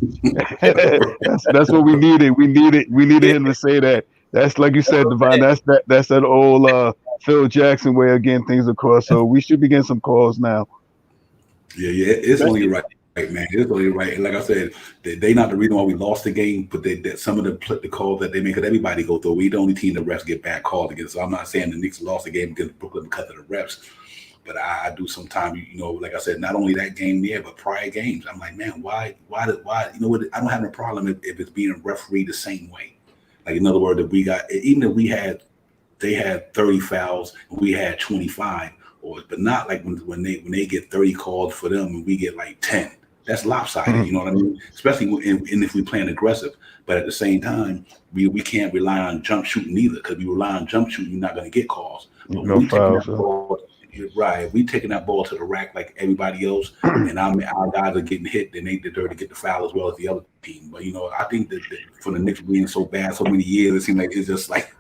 that's what we needed. We needed him to say that. That's like you said, Devon. That's that old Phil Jackson way of getting things across. So we should be getting some calls now. Yeah, it's only right. Right, man, it's only right. And like I said, they not the reason why we lost the game, but that some of the calls that they make, because everybody go through. We the only team the refs get bad calls against. So I'm not saying the Knicks lost the game against Brooklyn because of the refs, but I do sometimes, like I said, not only that game there, but prior games. I'm like, man, why? I don't have no problem if it's being refereed the same way. Like, in other words, if we got, even if they had 30 fouls and we had 25, but not like when they get 30 calls for them and we get like 10. That's lopsided, you know what I mean? Especially if we playing aggressive. But at the same time, we can't rely on jump shooting either, because we rely on jump shooting, you're not going to get calls. But no fouls. Right, we taking that ball to the rack like everybody else, and our guys are getting hit, then they deserve to get the foul as well as the other team. But I think that for the Knicks being so bad so many years, it seems like it's just like,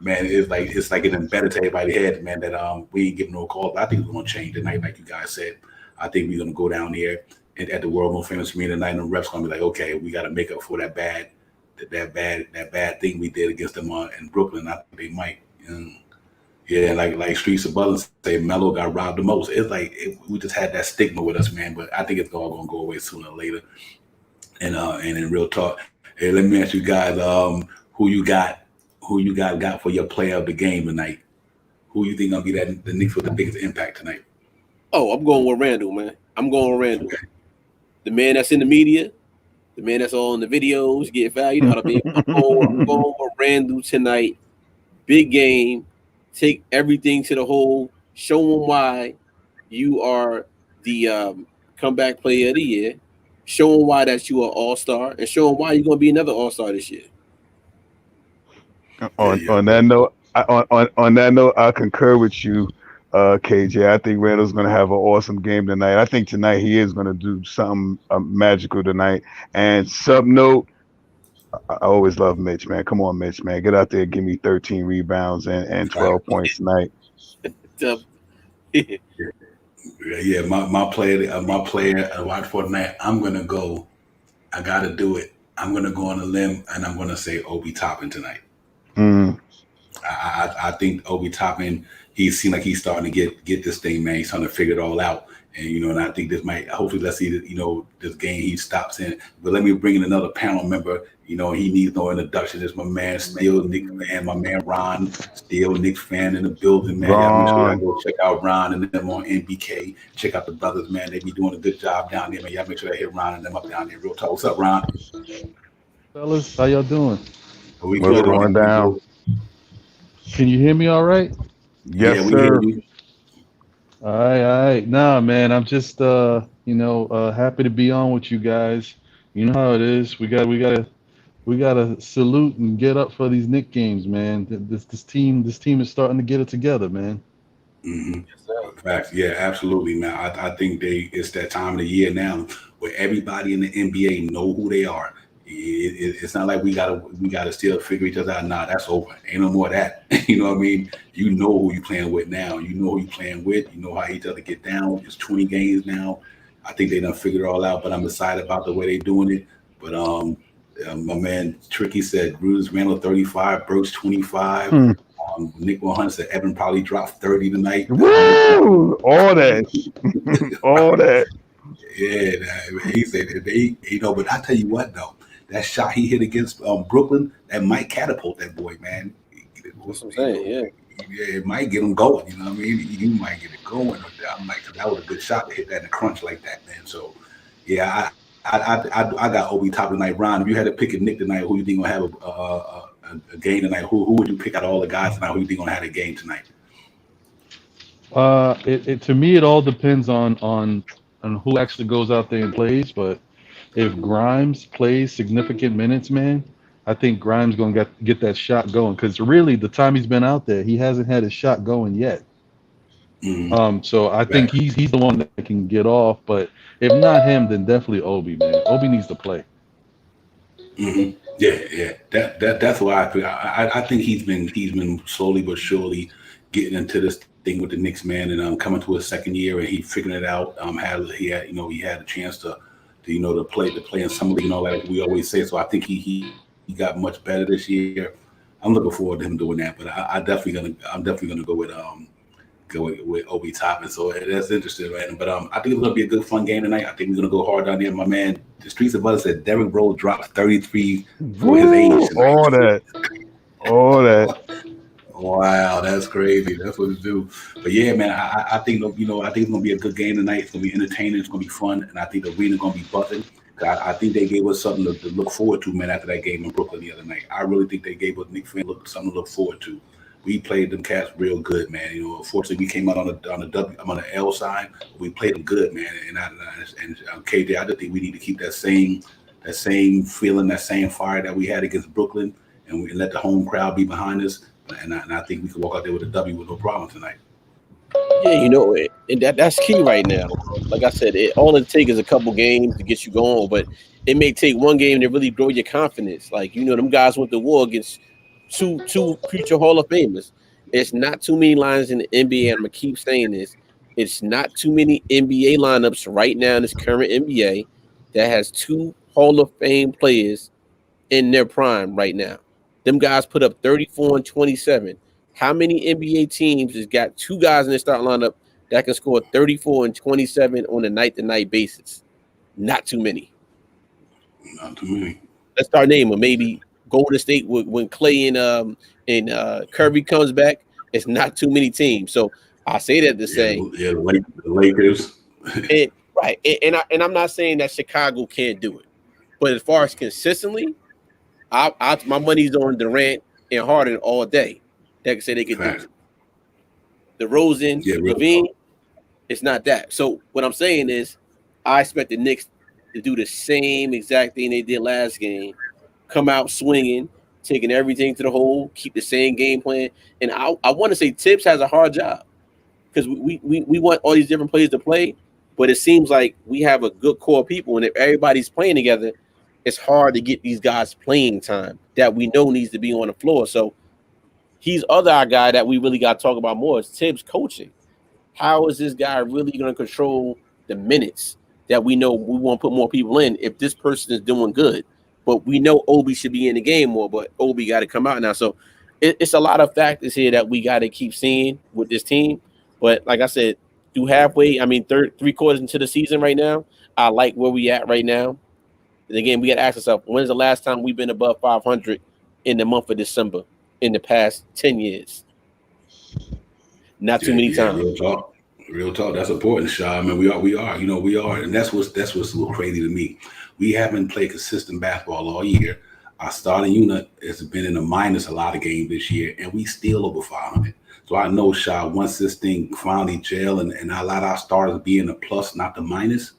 man, it's like it's embedded to everybody's head, man, that we ain't giving no calls. But I think it's going to change tonight, like you guys said. I think we're going to go down there at the World Most Famous Arena tonight, and the refs gonna be like, okay, we got to make up for that bad thing we did against them in Brooklyn. I think they might, like Streets of Bullets say, Melo got robbed the most. It's like we just had that stigma with us, man. But I think it's all gonna go away sooner or later. And in real talk, hey, let me ask you guys, who you got for your player of the game tonight? Who you think gonna be the Knicks with the biggest impact tonight? Oh, I'm going with Randle, man. I'm going with Randle. Okay. The man that's in the media, the man that's all in the videos, get valued. You know what I mean? I'm going with Randle tonight. Big game. Take everything to the hole. Show them why you are the comeback player of the year. Show them why that you are all-star, and show them why you're going to be another all-star this year. On that note, I concur with you. KJ, I think Randle's going to have an awesome game tonight. I think tonight he is going to do something magical tonight. And sub note, I always love Mitch, man. Come on, Mitch, man. Get out there, give me 13 rebounds and 12 points tonight. Yeah, my player, watch for tonight. I'm gonna go. I gotta do it. I'm gonna go on a limb, and I'm gonna say Obi Toppin tonight. Mm. I think Obi Toppin. He seemed like he's starting to get this thing, man. He's starting to figure it all out, and I think this might. Hopefully, let's see this game he stops in. But let me bring in another panel member. He needs no introduction. It's my man, still Knicks fan, my man Ron, still Knicks fan in the building, man. Y'all make sure y'all go check out Ron and them on NBK. Check out the brothers, man. They be doing a good job down there, man. Y'all make sure y'all hit Ron and them up down there. Real talk. What's up, Ron? Fellas, how y'all doing? We What's good, going down? Can you hear me all right? Yes, yeah, sir. All right. Nah, man, I'm just happy to be on with you guys. You know how it is. We gotta salute and get up for these Knicks games, man. This team is starting to get it together, man. Mm-hmm. Facts. Yeah, absolutely, man. I think it's that time of the year now where everybody in the NBA know who they are. It's not like we gotta still figure each other out. Nah, that's over. Ain't no more of that. You know what I mean? You know who you playing with now. You know who you playing with. You know how each other get down. It's 20 games now. I think they done figured it all out. But I'm excited about the way they doing it. But my man Tricky said Bruce Randle 35, Burks 25. Nick 100 said Evan probably dropped 30 tonight. Woo! All that. All that. Yeah, he said that but I tell you what though, that shot he hit against Brooklyn, that might catapult that boy, man. That's what I'm saying, yeah, it might get him going. You know what I mean? You might get it going. I'm like, that was a good shot to hit that in a crunch like that, man. So, yeah, I got Obi top tonight. Ron, if you had to pick a Nick tonight, who you think gonna have a game tonight? Who would you pick out of all the guys tonight? Who you think gonna have a game tonight? To me, it all depends on who actually goes out there and plays. But if Grimes plays significant minutes, man, I think Grimes gonna get that shot going. Because really, the time he's been out there, he hasn't had his shot going yet. Mm-hmm. So I think he's the one that can get off. But if not him, then definitely Obi, man. Obi needs to play. Mm-hmm. Yeah. That's why I think he's been slowly but surely getting into this thing with the Knicks, man, and coming to his second year, and he figuring it out. He had a chance to play in some league, like we always say. So I think he got much better this year. I'm looking forward to him doing that. But I'm definitely gonna go with Obi Toppin. So that's interesting, man. But I think it's gonna be a good fun game tonight. I think we're gonna go hard down there. My man, the Streets of Us said Derrick Rose dropped 33 for his age tonight. All that. Wow, that's crazy. That's what it do. But yeah, man, I think I think it's gonna be a good game tonight. It's gonna be entertaining. It's gonna be fun, and I think the arena's gonna be buzzing. I think they gave us something to look forward to, man. After that game in Brooklyn the other night, I really think they gave us Knicks fans something to look forward to. We played them cats real good, man. Unfortunately, we came out on the L side. But we played them good, man. And KJ, I just think we need to keep that same feeling, that same fire that we had against Brooklyn, and we let the home crowd be behind us. And I think we can walk out there with a W with no problem tonight. Yeah, and that's key right now. Like I said, all it takes is a couple games to get you going, but it may take one game to really grow your confidence. Like, them guys went to war against two future Hall of Famers. It's not too many lines in the NBA, and I'm going to keep saying this. It's not too many NBA lineups right now in this current NBA that has two Hall of Fame players in their prime right now. Them guys put up 34 and 27. How many NBA teams has got two guys in their starting lineup that can score 34 and 27 on a night-to-night basis? Not too many. Not too many. Let's start naming them. Maybe Golden State when Clay and Curry comes back. It's not too many teams. So I say that to say, the Lakers. Right. And I'm not saying that Chicago can't do it, but as far as consistently, my money's on Durant and Harden all day. They can say they can do it. DeRozan, Levine, it's not that. So what I'm saying is, I expect the Knicks to do the same exact thing they did last game. Come out swinging, taking everything to the hole, keep the same game plan. And I want to say Tibbs has a hard job because we want all these different players to play, but it seems like we have a good core of people, and if everybody's playing together, it's hard to get these guys playing time that we know needs to be on the floor. So he's our guy that we really got to talk about more is Tibbs coaching. How is this guy really going to control the minutes that we know we want to put more people in if this person is doing good? But we know Obi should be in the game more, but Obi got to come out now. So it's a lot of factors here that we got to keep seeing with this team. But like I said, through halfway, I mean, three quarters into the season right now, I like where we at right now. And again, we got to ask ourselves, when's the last time we've been above 500 in the month of December in the past 10 years? Not too many times. Real talk. That's important, Shaw. I mean, we are. You know, we are, and that's what's a little crazy to me. We haven't played consistent basketball all year. Our starting unit has been in a minus a lot of games this year, and we still over 500. So I know, Shaw, once this thing finally gel and I let our starters be in the plus, not the minus,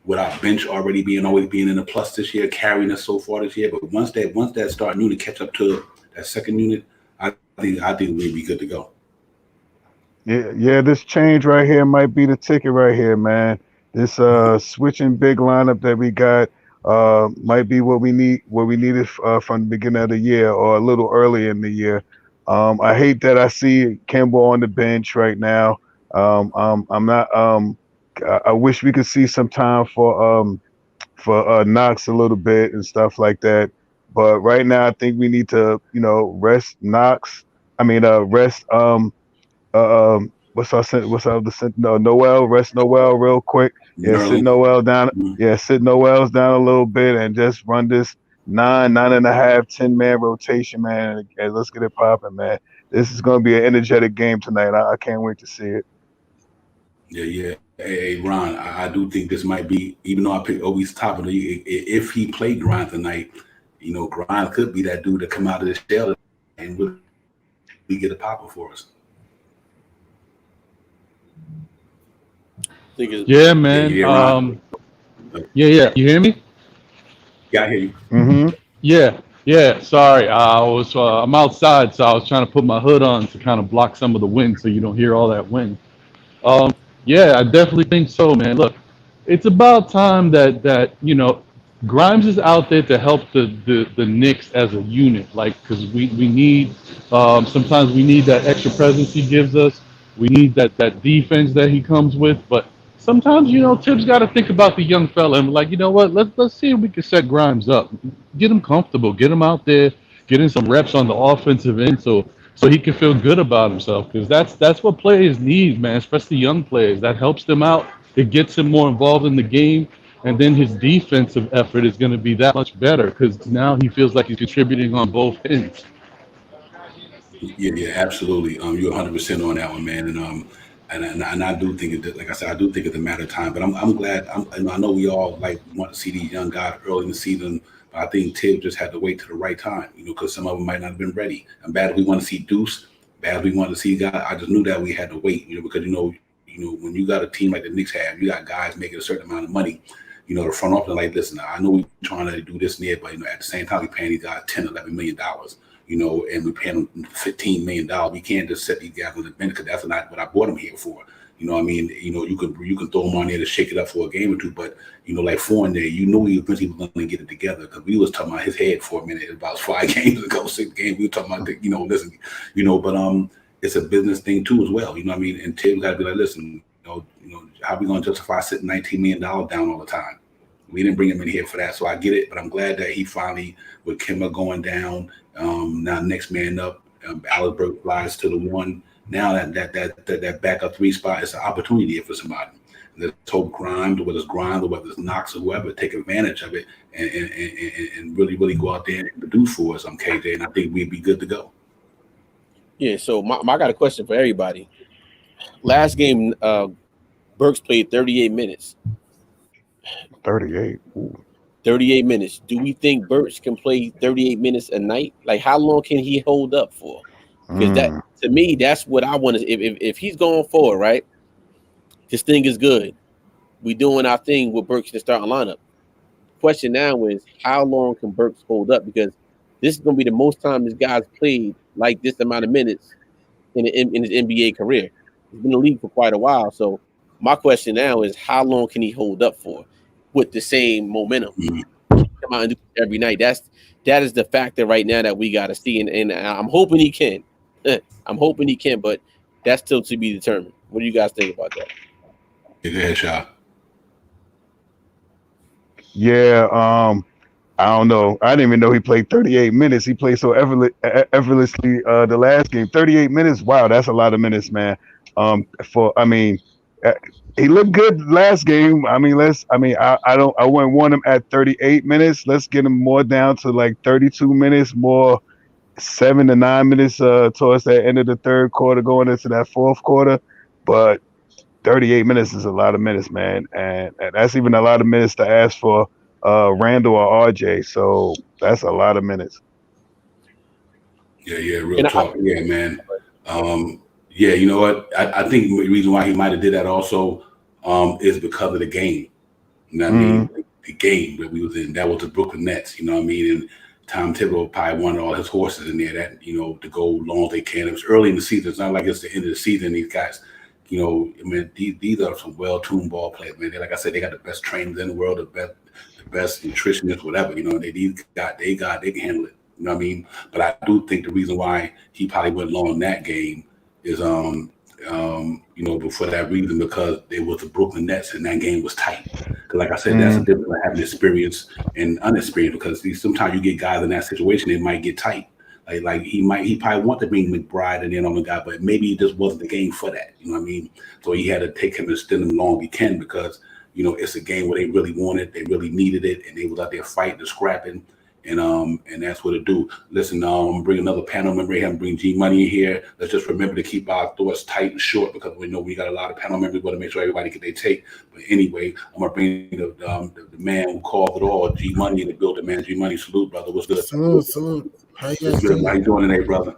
with our bench already always being in the plus this year, carrying us so far this year. But once that starting unit catch up to that second unit, I think we'd be good to go. Yeah, this change right here might be the ticket right here, man. This switching big lineup that we got might be what we needed from the beginning of the year or a little early in the year. I hate that I see Kemba on the bench right now. I'm not. I wish we could see some time for Knox a little bit and stuff like that. But right now, I think we need to, rest Knox. Rest Noel. Rest Noel real quick. Yeah, sit Noel down. Yeah, sit Noel's down a little bit and just run this 9.5, 10-man rotation, man. And let's get it popping, man. This is going to be an energetic game tonight. I can't wait to see it. Yeah. Hey, Ron, I do think this might be, even though I picked Obi's top of the league, if he played Grind tonight, Grind could be that dude that come out of this shell and really get a popper for us. Yeah, man. Yeah. You hear me? Yeah, I hear you. Mm-hmm. Yeah. Sorry, I'm outside, so I was trying to put my hood on to kind of block some of the wind, so you don't hear all that wind. Yeah, I definitely think so, man. Look, it's about time that Grimes is out there to help the Knicks as a unit, because we need sometimes we need that extra presence he gives us. We need that defense that he comes with, but sometimes Tibbs got to think about the young fella and like, you know what, let's see if we can set Grimes up, get him comfortable, get him out there, getting some reps on the offensive end, so he can feel good about himself, because that's what players need, man, especially young players. That helps them out. It gets him more involved in the game, and then his defensive effort is going to be that much better because now he feels like he's contributing on both ends. Yeah, absolutely. You're 100% on that one, man, and I do think like I said, I do think it's a matter of time. But I'm glad. I know we all want to see these young guys early in the season. I think Tibbs just had to wait to the right time, because some of them might not have been ready. And bad if we want to see Deuce, bad if we want to see guys. I just knew that we had to wait, because when you got a team like the Knicks have, you got guys making a certain amount of money. The front office like, listen, I know we're trying to do this and that, but at the same time, we're paying these guys $10, $11 million, and we're paying them $15 million. We can't just set these guys on the bench because that's not what I bought them here for. You can throw them on there to shake it up for a game or two, but like Fournier, he eventually was going to get it together, because we was talking about his head for a minute about 5 games ago, 6 games. We were talking about, but it's a business thing too as well. And Tibbs got to be like, listen, how we going to justify sitting $19 million down all the time? We didn't bring him in here for that, so I get it. But I'm glad that he finally, with Kemba going down, now next man up, Alec Burks flies to the 1. Now that backup 3 spot is an opportunity for somebody. Let's hope Grimes, whether it's Grimes or whether it's Knox or whoever, take advantage of it and really, really go out there and produce for us, KJ. And I think we'd be good to go. Yeah. So I got a question for everybody. Last game, Burks played 38 minutes. 38. Ooh. 38 minutes. Do we think Burks can play 38 minutes a night? Like, how long can he hold up for? Because that, to me, that's what I want to. If he's going forward, right, this thing is good. We doing our thing with Burks in the starting lineup. Question now is, how long can Burks hold up? Because this is going to be the most time this guy's played like this amount of minutes in his NBA career. He's been in the league for quite a while. So my question now is, how long can he hold up for with the same momentum? come out and do every night. That is the factor right now that we got to see, and I'm hoping he can. I'm hoping he can, but that's still to be determined. What do you guys think about that? Go ahead, Shaw. Yeah, I don't know. I didn't even know he played 38 minutes. He played so effortlessly the last game. 38 minutes. Wow, that's a lot of minutes, man. Uh, he looked good last game. I wouldn't want him at 38 minutes. Let's get him more down to like 32 minutes, more 7 to 9 minutes towards the end of the third quarter, going into that fourth quarter. But 38 minutes is a lot of minutes, man, and that's even a lot of minutes to ask for Randle or RJ. So that's a lot of minutes. Yeah, real talk. Yeah, man. Yeah, you know what? I think the reason why he might have did that also is because of the game. You know what I mean? The game that we was in, that was the Brooklyn Nets. You know what I mean? And Tom Thibodeau probably wanted all his horses in there that, you know, to go long as they can. It was early in the season. It's not like it's the end of the season. These guys, you know, I mean, these are some well-tuned ball players, man. Like I said, they got the best trainers in the world, the best nutritionists, whatever. You know, they can handle it. You know what I mean? But I do think the reason why he probably went long in that game is, you know, for that reason, because it was the Brooklyn Nets and that game was tight. Because, like I said, that's the difference of having experience and unexperienced. Because sometimes you get guys in that situation, they might get tight. Like he probably want to bring McBride and then on the guy, but maybe it just wasn't the game for that. You know what I mean? So he had to take him and extend him long he can, because, you know, it's a game where they really wanted, they really needed it, and they was out there fighting and scrapping. And that's what it do. Listen, I'm gonna bring another panel member here and bring G Money in here. Let's just remember to keep our thoughts tight and short, because we know we got a lot of panel members. We want to make sure everybody get their take. But anyway, I'm gonna bring the man who called it all, G Money, in the building, man. G Money, salute, brother. What's good? Salute. How you guys doing? How you doing today, brother?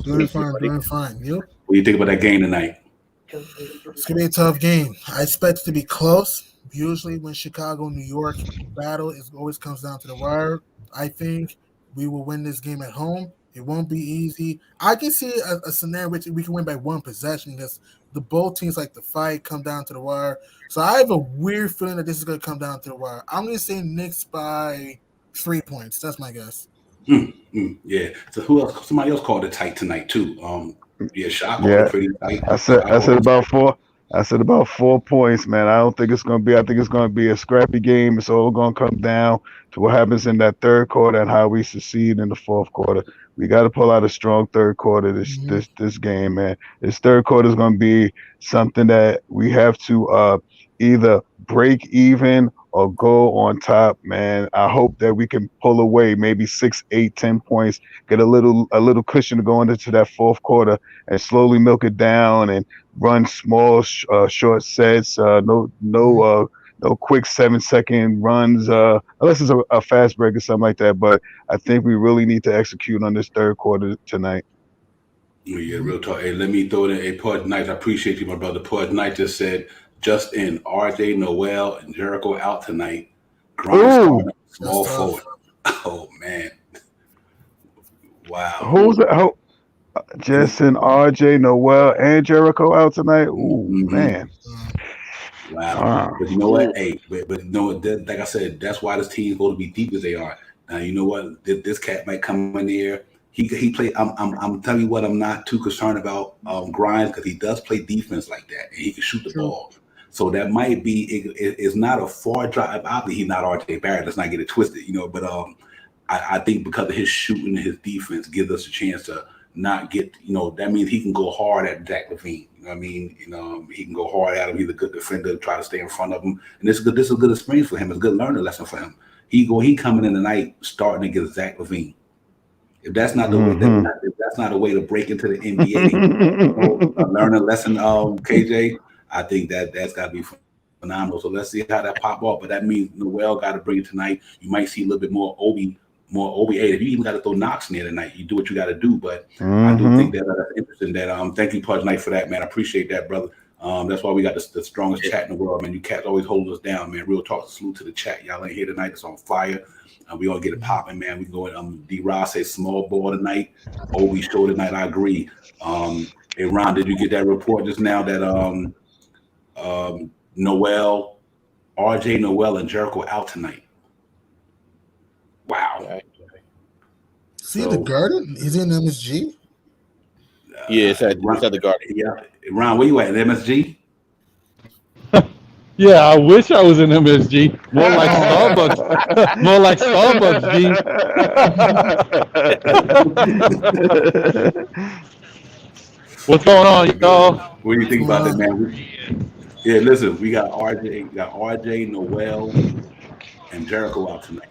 Doing fine. You? What do you think about that game tonight? It's gonna be a tough game. I expect it to be close. Usually, when Chicago, New York battle, it always comes down to the wire. I think we will win this game at home. It won't be easy. I can see a scenario which we can win by one possession, because the both teams like to fight, come down to the wire. So I have a weird feeling that this is going to come down to the wire. I'm going to say Knicks by 3 points. That's my guess. Yeah. So who else? Somebody else called it tight tonight too. Yeah, Shaq called it pretty tight. I said about 4. I said about 4 points, man. I don't think it's going to be. I think it's going to be a scrappy game. It's all going to come down to what happens in that third quarter and how we succeed in the fourth quarter. We got to pull out a strong third quarter this game, man. This third quarter is going to be something that we have to either break even or go on top, man. I hope that we can pull away maybe 6, 8, 10 points, get a little cushion to go into that fourth quarter and slowly milk it down and run small, short sets. No quick 7-second runs, unless it's a fast break or something like that. But I think we really need to execute on this third quarter tonight. Yeah, real talk. Hey, let me throw in a Pud Knight. I appreciate you, my brother. Pud Knight just said, just in, RJ, Noel, and Jericho out tonight. Grimes small forward. Oh, man. Wow. Who's that? Oh, Justin, RJ, Noel, and Jericho out tonight? Ooh, man. Wow. But you know what? Hey, but no, like I said, that's why this team is going to be deep as they are. Now, you know what? This cat might come in there. He played. I'm telling you what. I'm not too concerned about Grimes, because he does play defense like that, and he can shoot the ball. So that might be. It's not a far drive. Obviously, he's not RJ Barrett. Let's not get it twisted, you know. But I think because of his shooting and his defense gives us a chance to not get. You know, that means he can go hard at Zach LaVine. You know what I mean? You know, he can go hard at him. He's a good defender. Try to stay in front of him, and this is good. This is a good experience for him. It's a good learning lesson for him. He coming in tonight starting against Zach LaVine. If that's not the way, if that's not a way to break into the NBA, a learning lesson, KJ, I think that's got to be phenomenal. So let's see how that pop off. But that means Noel got to bring it tonight. You might see a little bit more OBA. If you even got to throw Knox in there tonight, you do what you got to do. But I do think that's interesting. That thank you, Pudge Knight, for that, man. I appreciate that, brother. That's why we got the strongest chat in the world, man. You cats always hold us down, man. Real talk. Salute to the chat. Y'all ain't here tonight. It's on fire. We gonna get it popping, man. We going. D. Ross says small ball tonight. We show tonight. I agree. Hey, Ron, did you get that report just now that Noel, RJ, Noel, and Jericho out tonight? Okay. See the Garden? Is he in MSG? Yeah, it's at the Garden. Yeah, Ron, where you at? MSG? Yeah, I wish I was in MSG. More like Starbucks. More like Starbucks, G. What's going on, y'all? What do you think about that, man? Yeah, listen, we got RJ, Noel, and Jericho out tonight.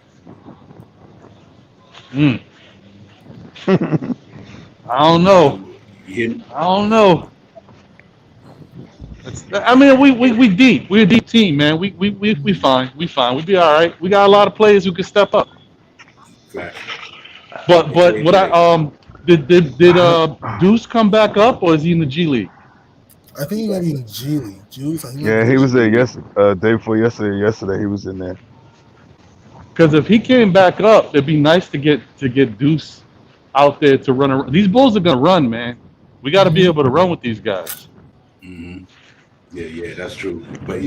I don't know. I don't know. I mean, we deep. We're a deep team, man. We fine. We fine. We be all right. We got a lot of players who can step up. Right. But what I did Deuce come back up, or is he in the G League? I think he might be in G League. Juice. Yeah, he was there day before yesterday. Yesterday he was in there. Because if he came back up, it'd be nice to get Deuce out there to run around. These Bulls are gonna run, man. We got to be able to run with these guys. Mm-hmm. Yeah, that's true. But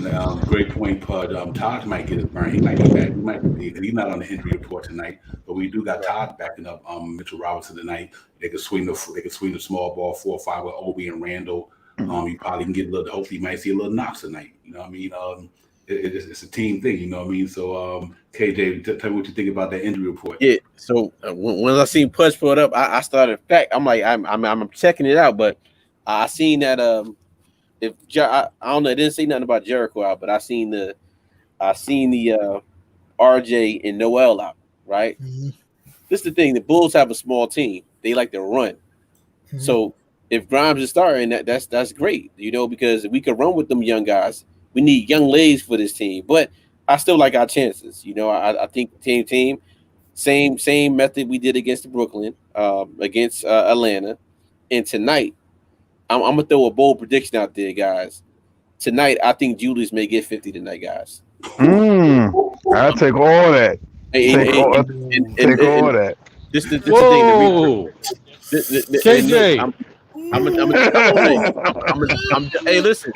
great point, Pud. Todd might get his burn. He might be back. He's not on the injury report tonight. But we do got Todd backing up Mitchell Robinson tonight. They could swing the small ball 4 or 5 with Obi and Randle. You probably can get a little. Hopefully, you might see a little knocks tonight. You know what I mean? It's a team thing. You know what I mean? So, KJ, tell me what you think about that injury report. Yeah. So when I seen Pudge put it up, I started. In fact, I'm like, I'm checking it out, but I seen that I don't know, I didn't say nothing about Jericho out, but I seen the RJ and Noel out, right? Mm-hmm. This is the thing. The Bulls have a small team. They like to run. Mm-hmm. So if Grimes is starting, that's great, because we can run with them young guys. We need young legs for this team, but I still like our chances. I think team same method we did against Brooklyn, against Atlanta, and tonight I'm gonna throw a bold prediction out there, guys. Tonight, I think Julius may get 50 tonight, guys. I'll take all that. Take all that. This is the thing. KJ. Hey, listen.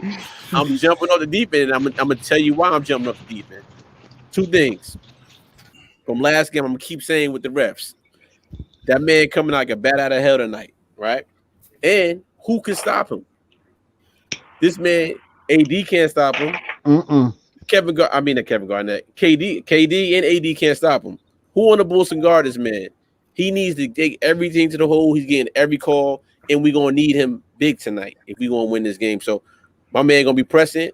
I'm jumping off the deep end. I'm gonna tell you why I'm jumping off the deep end. 2 things. From last game, I'm gonna keep saying with the refs. That man coming like a bat out of hell tonight, right? And who can stop him? This man, AD can't stop him. Kevin Garnett. KD and AD can't stop him. Who on the Bulls can guard this man? He needs to take everything to the hole. He's getting every call, and we're gonna need him big tonight if we're gonna win this game. So my man gonna be pressing.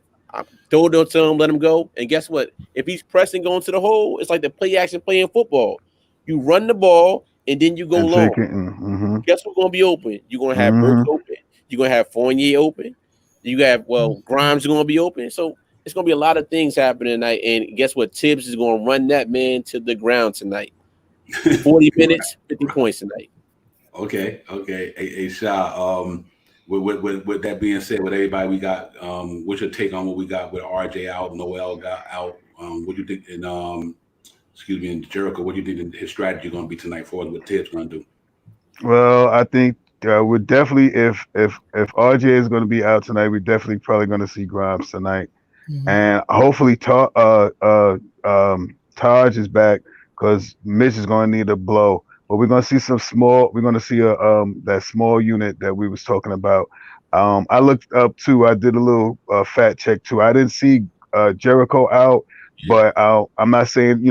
Don't tell him, let him go. And guess what? If he's pressing going to the hole, it's like the play action playing football. You run the ball and then you go long. Guess what's gonna be open? You're gonna have Burks open. You're gonna have Fournier open. You have Grimes is gonna be open. So it's gonna be a lot of things happening tonight. And guess what? Tibbs is gonna run that man to the ground tonight. 40 minutes, 50 points tonight. Okay. Hey, Sha, with that being said, with everybody we got, what's your take on what we got with RJ out, Noel got out? What do you think in Jericho, what do you think his strategy going to be tonight for what Tibbs going to do? Well, I think we're definitely, if RJ is going to be out tonight, we're definitely probably going to see Grimes tonight. And hopefully Taj is back because Mitch is going to need a blow. But we're going to see we're going to see that small unit that we was talking about. I looked up too. I did a little fact check too. I didn't see Jericho out, but I'm not saying,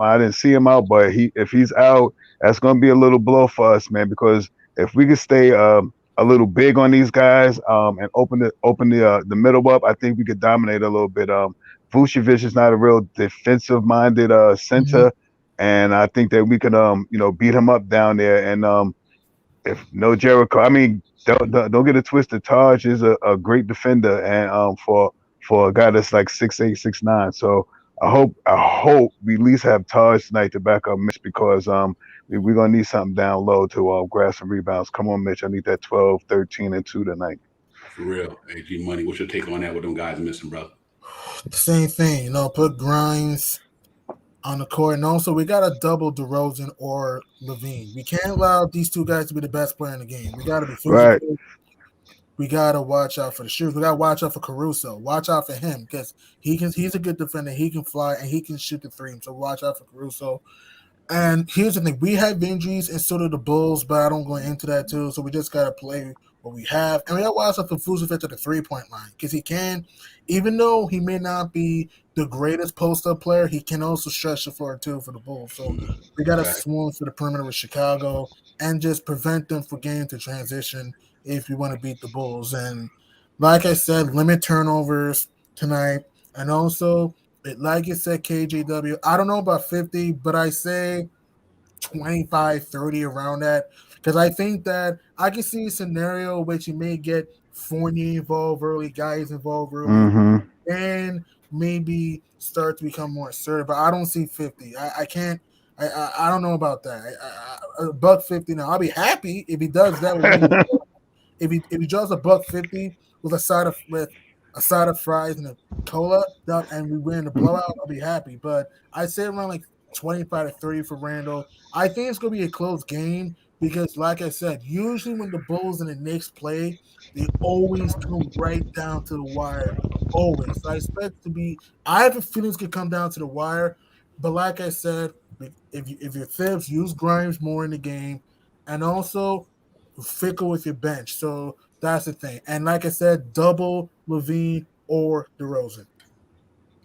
I didn't see him out, but if he's out, that's going to be a little blow for us, man, because if we could stay a little big on these guys and open the middle up, I think we could dominate a little bit. Vucevic is not a real defensive minded center. And I think that we can, beat him up down there. And if no Jericho, I mean, don't get it twisted. Taj is a great defender, and for a guy that's like 6'8", 6'9". So I hope we at least have Taj tonight to back up Mitch because we're gonna need something down low to grab some rebounds. Come on, Mitch, I need that 12, 13, and 2 tonight. For real, AG Money. What's your take on that? With them guys missing, brother? The same thing, put Grimes on the court, and also we got to double DeRozan or Levine. We can't allow these 2 guys to be the best player in the game. We got to be physical. Right. We got to watch out for the shooters. We got to watch out for Caruso. Watch out for him because he's a good defender. He can fly and he can shoot the 3. So watch out for Caruso. And here's the thing: we have injuries, and so do the Bulls. But I don't go into that too. So we just gotta play what we have, and we got to watch out for Vucevic to the 3-point line because he can, even though he may not be the greatest post-up player, he can also stretch the floor too for the Bulls. So we got to Right. swarm for the perimeter with Chicago and just prevent them from getting to transition if we want to beat the Bulls. And like I said, limit turnovers tonight, and also like you said, KJW. I don't know about 50, but I say 25, 30 around that. Because I think that I can see a scenario which you may get Fournier involved early, guys involved early, Mm-hmm. and maybe start to become more assertive. But I don't see 50. I can't. I don't know about that. A buck 50 now. I'll be happy if he does that. If he draws a buck 50 with a side of fries and a cola, and we win the blowout, I'll be happy. But I say around like 25 to 30 for Randle. I think it's gonna be a close game because, like I said, usually when the Bulls and the Knicks play, they always come right down to the wire. Always. So I expect to be. I have a feeling it could come down to the wire, but like I said, if your Thibs use Grimes more in the game, and also fickle with your bench. So that's the thing. And like I said, double Levine or DeRozan.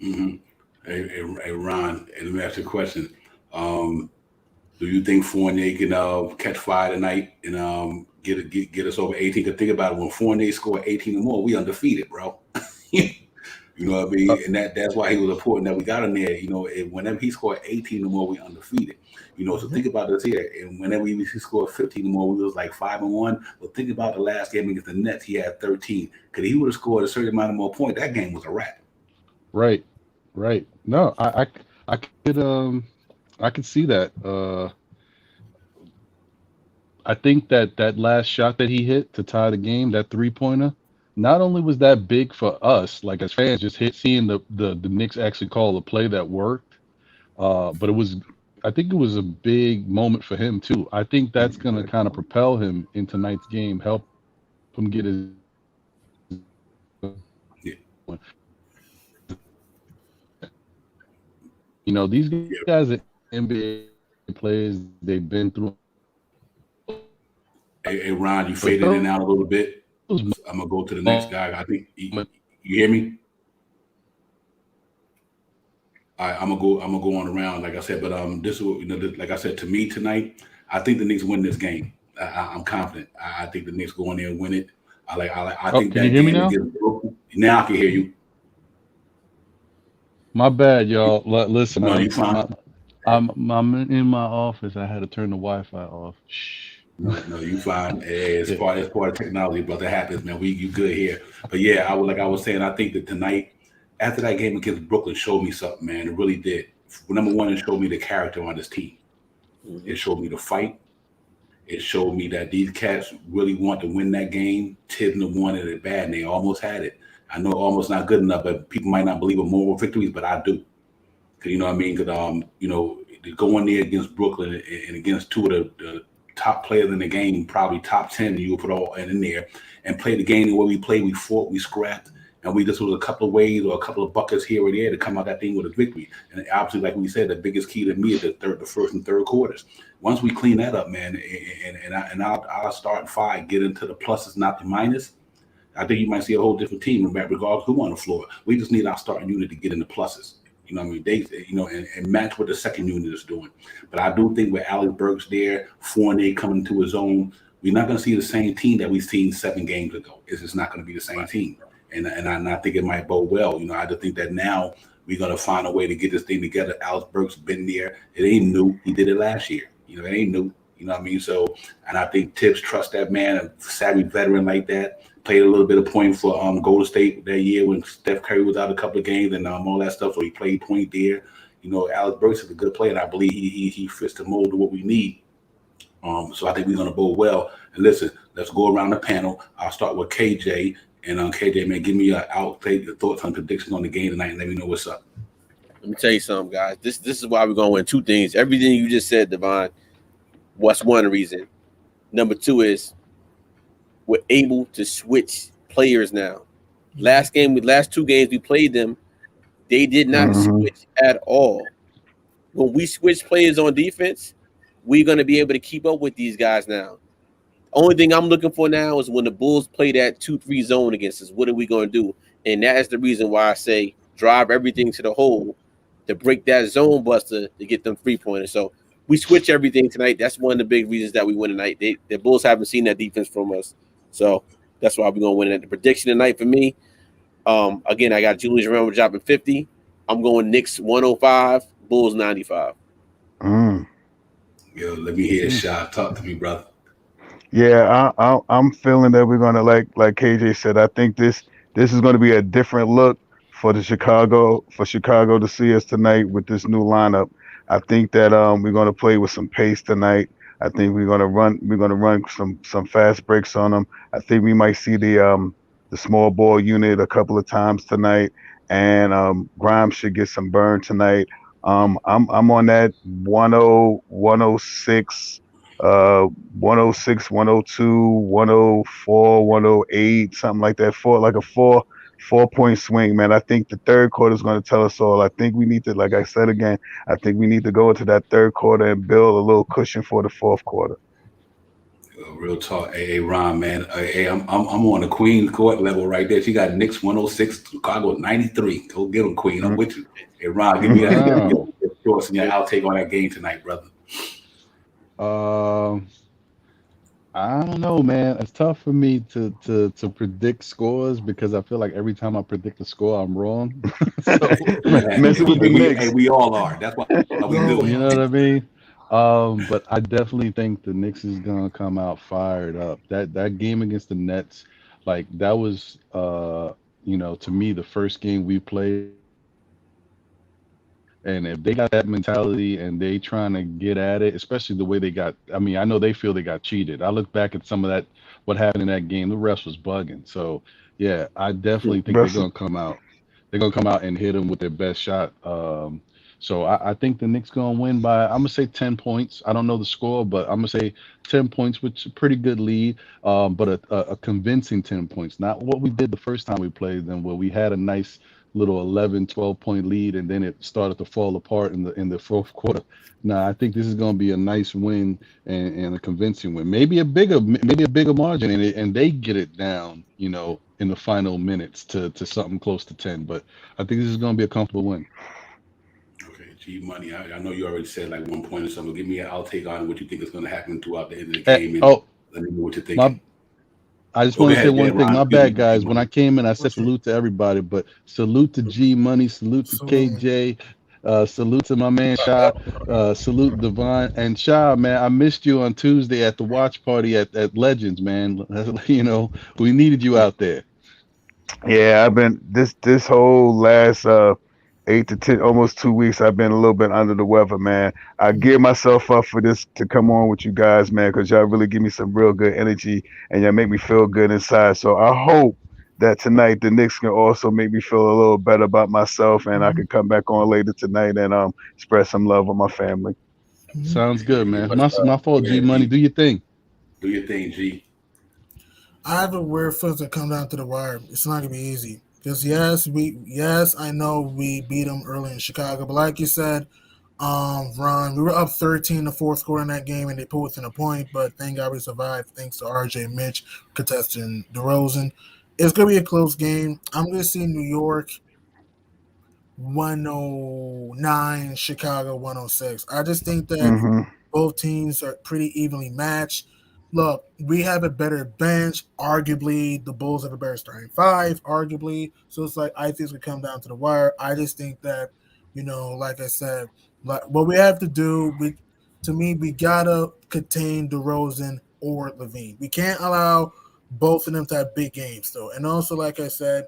Mm-hmm. Hey, Ron, and let me ask you a question. Do you think Fournier can catch fire tonight and get us over 18? Because think about it, when Fournier scored 18 or more, we undefeated, bro. You know what I mean? And that's why he was important that we got in there. You know, whenever he scored 18 or more, we undefeated. You know, so think about this here. And whenever he scored 15 or more, we was like 5-1. But think about the last game against the Nets, he had 13. Because he would have scored a certain amount of more points, that game was a wrap. Right. No, I could see that. I think that last shot that he hit to tie the game, that 3-pointer, not only was that big for us, like as fans, just seeing the Knicks actually call a play that worked, but I think it was a big moment for him too. I think that's gonna kind of propel him in tonight's game, help him get his. Yeah. You know, these guys are NBA players. They've been through. Hey, Ron, you faded in and out a little bit. I'm gonna go to the next guy. I think you hear me. All right, I'm gonna go on around, like I said. But this is like I said, to me tonight, I think the Knicks win this game. I'm confident. I think the Knicks go in there and win it. I think can that you hear me game now? against Brooklyn. Now I can hear you. My bad, y'all. Listen, No, you fine. I'm in my office. I had to turn the Wi-Fi off. Shh. No, you fine. It's part of technology, but that happens, man. You good here. But yeah, I was saying, I think that tonight, after that game against Brooklyn, showed me something, man. It really did. Number one, it showed me the character on this team. Mm-hmm. It showed me the fight. It showed me that these cats really want to win that game. Tibbs wanted it bad, and they almost had it. I know almost not good enough, but people might not believe in moral victories, but I do. Cause you know what I mean? Because going there against Brooklyn and against two of the top players in the game, probably top 10, you put all in there, and play the game the way we played. We fought, we scrapped, and we just was a couple of ways or a couple of buckets here or there to come out that thing with a victory. And obviously, like we said, the biggest key to me is the first and third quarters. Once we clean that up, man, and I'll start five, get into the pluses, not the minus. I think you might see a whole different team in that regard. Who on the floor? We just need our starting unit to get in the pluses. You know what I mean? They, and match what the second unit is doing. But I do think with Alec Burks there, Fournier coming to his own, we're not going to see the same team that we've seen 7 games ago. It's just not going to be the same team. And I think it might bode well. You know, I just think that now we're going to find a way to get this thing together. Alec Burks been there. It ain't new. He did it last year. You know, it ain't new. You know what I mean? So, and I think Tibbs trusts that man, a savvy veteran like that. Played a little bit of point for Golden State that year when Steph Curry was out a couple of games and all that stuff. So he played point there. You know, Alec Burks is a good player, and I believe he fits the mold of what we need. So I think we're going to bowl well. And listen, let's go around the panel. I'll start with KJ. And KJ, man, give me your thoughts on predictions on the game tonight and let me know what's up. Let me tell you something, guys. This is why we're going to win 2 things. Everything you just said, Devon, what's one reason. Number 2 is we're able to switch players now. Last 2 games we played them, they did not switch at all. when we switch players on defense, we're going to be able to keep up with these guys now. Only thing I'm looking for now is when the Bulls play that 2-3 zone against us, what are we going to do? And that is the reason why I say drive everything to the hole to break that zone buster to get them 3-pointers. So we switch everything tonight. That's one of the big reasons that we win tonight. The Bulls haven't seen that defense from us. So that's why we're going to win it. The prediction tonight for me, again, I got Julius Randle dropping 50. I'm going Knicks 105, Bulls 95. Yo, let me hear a shot. Talk to me, brother. Yeah, I'm feeling that we're gonna like KJ said. I think this is going to be a different look for Chicago to see us tonight with this new lineup. I think that we're going to play with some pace tonight. I think we're going to run some fast breaks on them. I think we might see the small ball unit a couple of times tonight, and Grimes should get some burn tonight. I'm on that 106, 106, 102, 104, 108, something like that. Like a 4-point swing, man. I think the third quarter is going to tell us all. I think we need to, like I said again, I think we need to go into that third quarter and build a little cushion for the fourth quarter. Real talk, hey Ron, man. Hey, I'm on the Queen court level right there. She got Knicks 106, Chicago 93. Go get them, Queen. I'm with you. Hey Ron, give me your thoughts and your outtake on that game tonight, brother. I don't know, man. It's tough for me to predict scores because I feel like every time I predict a score, I'm wrong. So messing with the Knicks. Hey, we all are. That's why we do it. You know what I mean? But I definitely think the Knicks is gonna come out fired up. That game against the Nets, like that was to me the first game we played. And if they got that mentality and they trying to get at it, especially the way they got, I mean, I know they feel they got cheated. I look back at some of that, what happened in that game, the refs was bugging. So yeah, I definitely think they're gonna come out. They're gonna come out and hit them with their best shot. So I think the Knicks gonna win by, I'm gonna say 10 points. I don't know the score, but I'm gonna say 10 points, which is a pretty good lead. But a convincing 10 points, not what we did the first time we played them, where we had a nice little 11, 12-point lead, and then it started to fall apart in the fourth quarter. Now I think this is going to be a nice win and a convincing win, maybe a bigger margin, and they get it down, in the final minutes to something close to 10. But I think this is going to be a comfortable win. Okay, G Money. I know you already said like 1 point or something. Give me an outtake on what you think is going to happen throughout the end of the game, and let me know what you're thinking. I just want to say one thing. My bad, guys. When I came in, I said salute to everybody, but salute to G Money, salute to KJ, salute to my man Sha, salute Divine and Sha, man. I missed you on Tuesday at the watch party at Legends, man. We needed you out there. Yeah, I've been this whole last 8 to 10, almost 2 weeks, I've been a little bit under the weather, man. I gear myself up for this to come on with you guys, man, because y'all really give me some real good energy and y'all make me feel good inside. So I hope that tonight the Knicks can also make me feel a little better about myself, and I can come back on later tonight and spread some love with my family. Sounds good, man. My fault, G Money. Do your thing. Do your thing, G. I have a weird feeling to come down to the wire. It's not gonna be easy. Because yes, I know we beat them early in Chicago, but like you said, Ron, we were up 13 in the fourth quarter in that game, and they put within a point. But thank God we survived, thanks to RJ Mitch contesting DeRozan. It's gonna be a close game. I'm gonna see New York 109, Chicago 106. I just think that both teams are pretty evenly matched. Look, we have a better bench. Arguably, the Bulls have a better starting five, arguably. So it's like I think it's going to come down to the wire. I just think that, like I said, what we have to do, we got to contain DeRozan or Levine. We can't allow both of them to have big games, though. And also, like I said,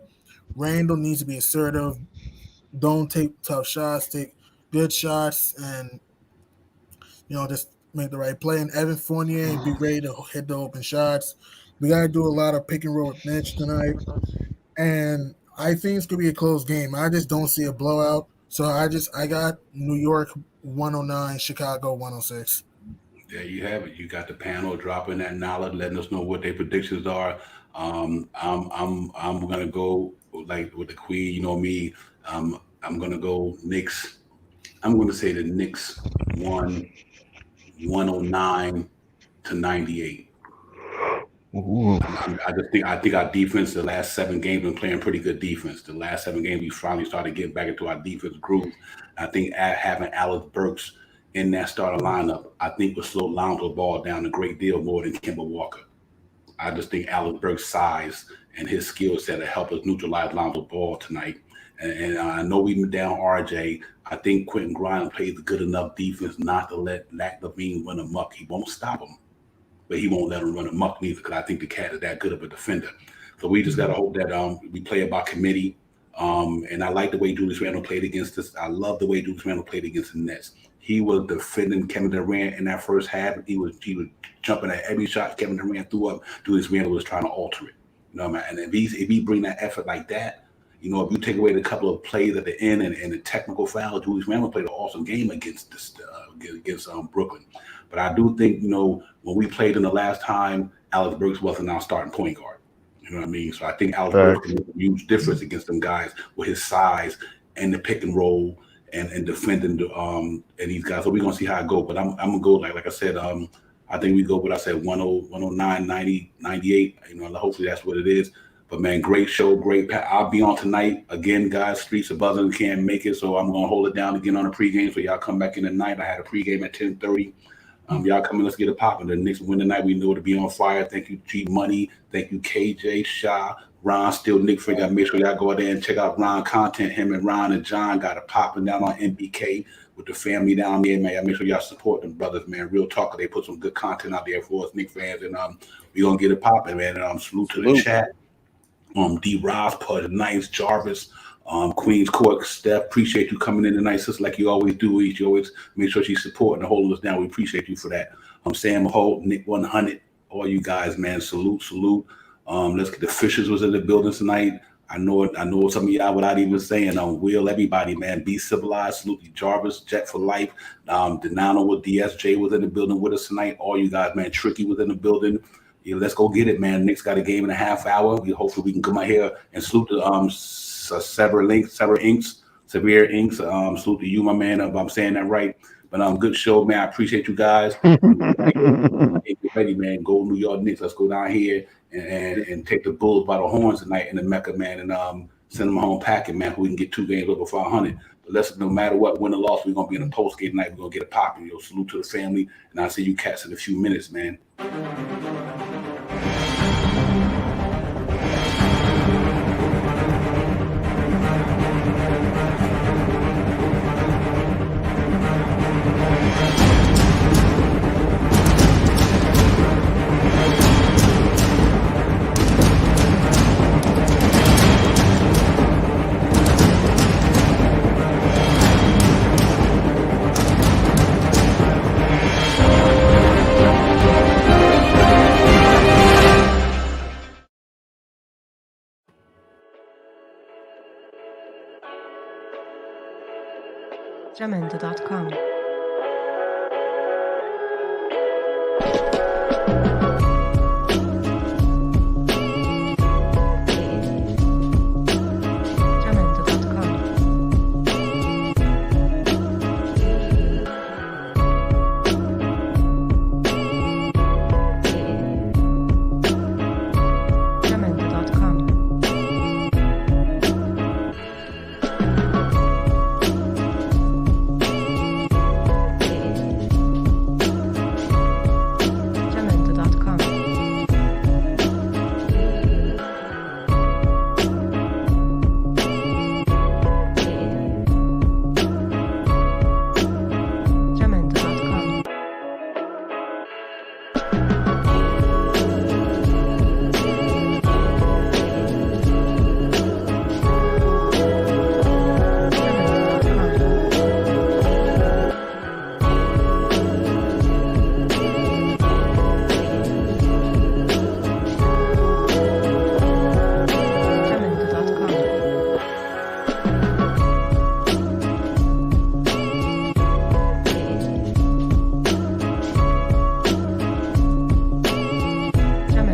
Randle needs to be assertive. Don't take tough shots. Take good shots and, just make the right play, and Evan Fournier and be ready to hit the open shots. We got to do a lot of pick and roll with Mitch tonight, and I think it's going to be a close game. I just don't see a blowout, so I got New York 109, Chicago 106. There you have it. You got the panel dropping that knowledge, letting us know what their predictions are. I'm gonna go like with the Queen. You know me. I'm gonna go Knicks. I'm going to say the Knicks won 109-98. Ooh. I think our defense the last 7 games been playing pretty good defense. The last 7 games we finally started getting back into our defense groove. I think having Alec Burks in that starter lineup, I think will slow Lonzo Ball down a great deal more than Kemba Walker. I just think Alec Burks' size and his skill set will help us neutralize Lonzo Ball tonight. And I know we've been down RJ. I think Quentin Grimes plays good enough defense not to let Zach LaVine run amok. He won't stop him, but he won't let him run amok neither because I think the cat is that good of a defender. So we just got to hope that we play it by committee. And I like the way Julius Randle played against us. I love the way Julius Randle played against the Nets. He was defending Kevin Durant in that first half. He was jumping at every shot Kevin Durant threw up. Julius Randle was trying to alter it. You know, man. And if he bring that effort like that, you know, if you take away the couple of plays at the end and the technical foul, Julius Randle played an awesome game against Brooklyn. But I do think, you know, when we played in the last time, Alex Burks wasn't our starting point guard. You know what I mean? So I think Alex Burks can make a huge difference against them guys with his size and the pick and roll and defending and these guys. So we're gonna see how it go. But I'm gonna go like I said. I think we go. What I said, 109, 90, 98. You know, hopefully that's what it is. But man, great show, great. I'll be on tonight again, guys. Streets of Buzzing can't make it, so I'm gonna hold it down again on the pregame. So y'all come back in tonight. I had a pregame at 10:30. Y'all come in, let's get it popping. The Knicks win tonight. We know to be on fire. Thank you, G Money. Thank you, KJ, Shaw, Ron, still Nick Freak. I make sure y'all go out there and check out Ron content. Him and Ron and John got it popping down on NBK with the family down there, man. I make sure y'all support them brothers, man. Real talk. They put some good content out there for us, Knicks fans, and we gonna get it popping, man. Salute to the chat. D. Ross, Pud, Nice, Jarvis, Queens Court, Steph, appreciate you coming in tonight, sister, like you always do. You always make sure she's supporting and holding us down. We appreciate you for that. Sam Holt, Nick 100, all you guys, man. Salute. Let's get the Fishers was in the building tonight. I know some of y'all without even saying. Will, everybody, man, be civilized. Salute to Jarvis, Jet for Life. Denano with DSJ was in the building with us tonight. All you guys, man. Tricky was in the building. Yeah, let's go get it, man. Knicks got a game in a half hour. Hopefully we can come out here and salute to Severe Inks. Salute to you, my man, if I'm saying that right. But good show, man. I appreciate you guys. Get ready, man. Go New York Knicks. Let's go down here and take the Bulls by the horns tonight in the Mecca, man, and send them home packing, man. We can get 2 games over 500. But no matter what, win or loss, we're gonna be in a post game tonight. We're gonna get it popping. Salute to the family, and I'll see you cats in a few minutes, man. Jamendo.com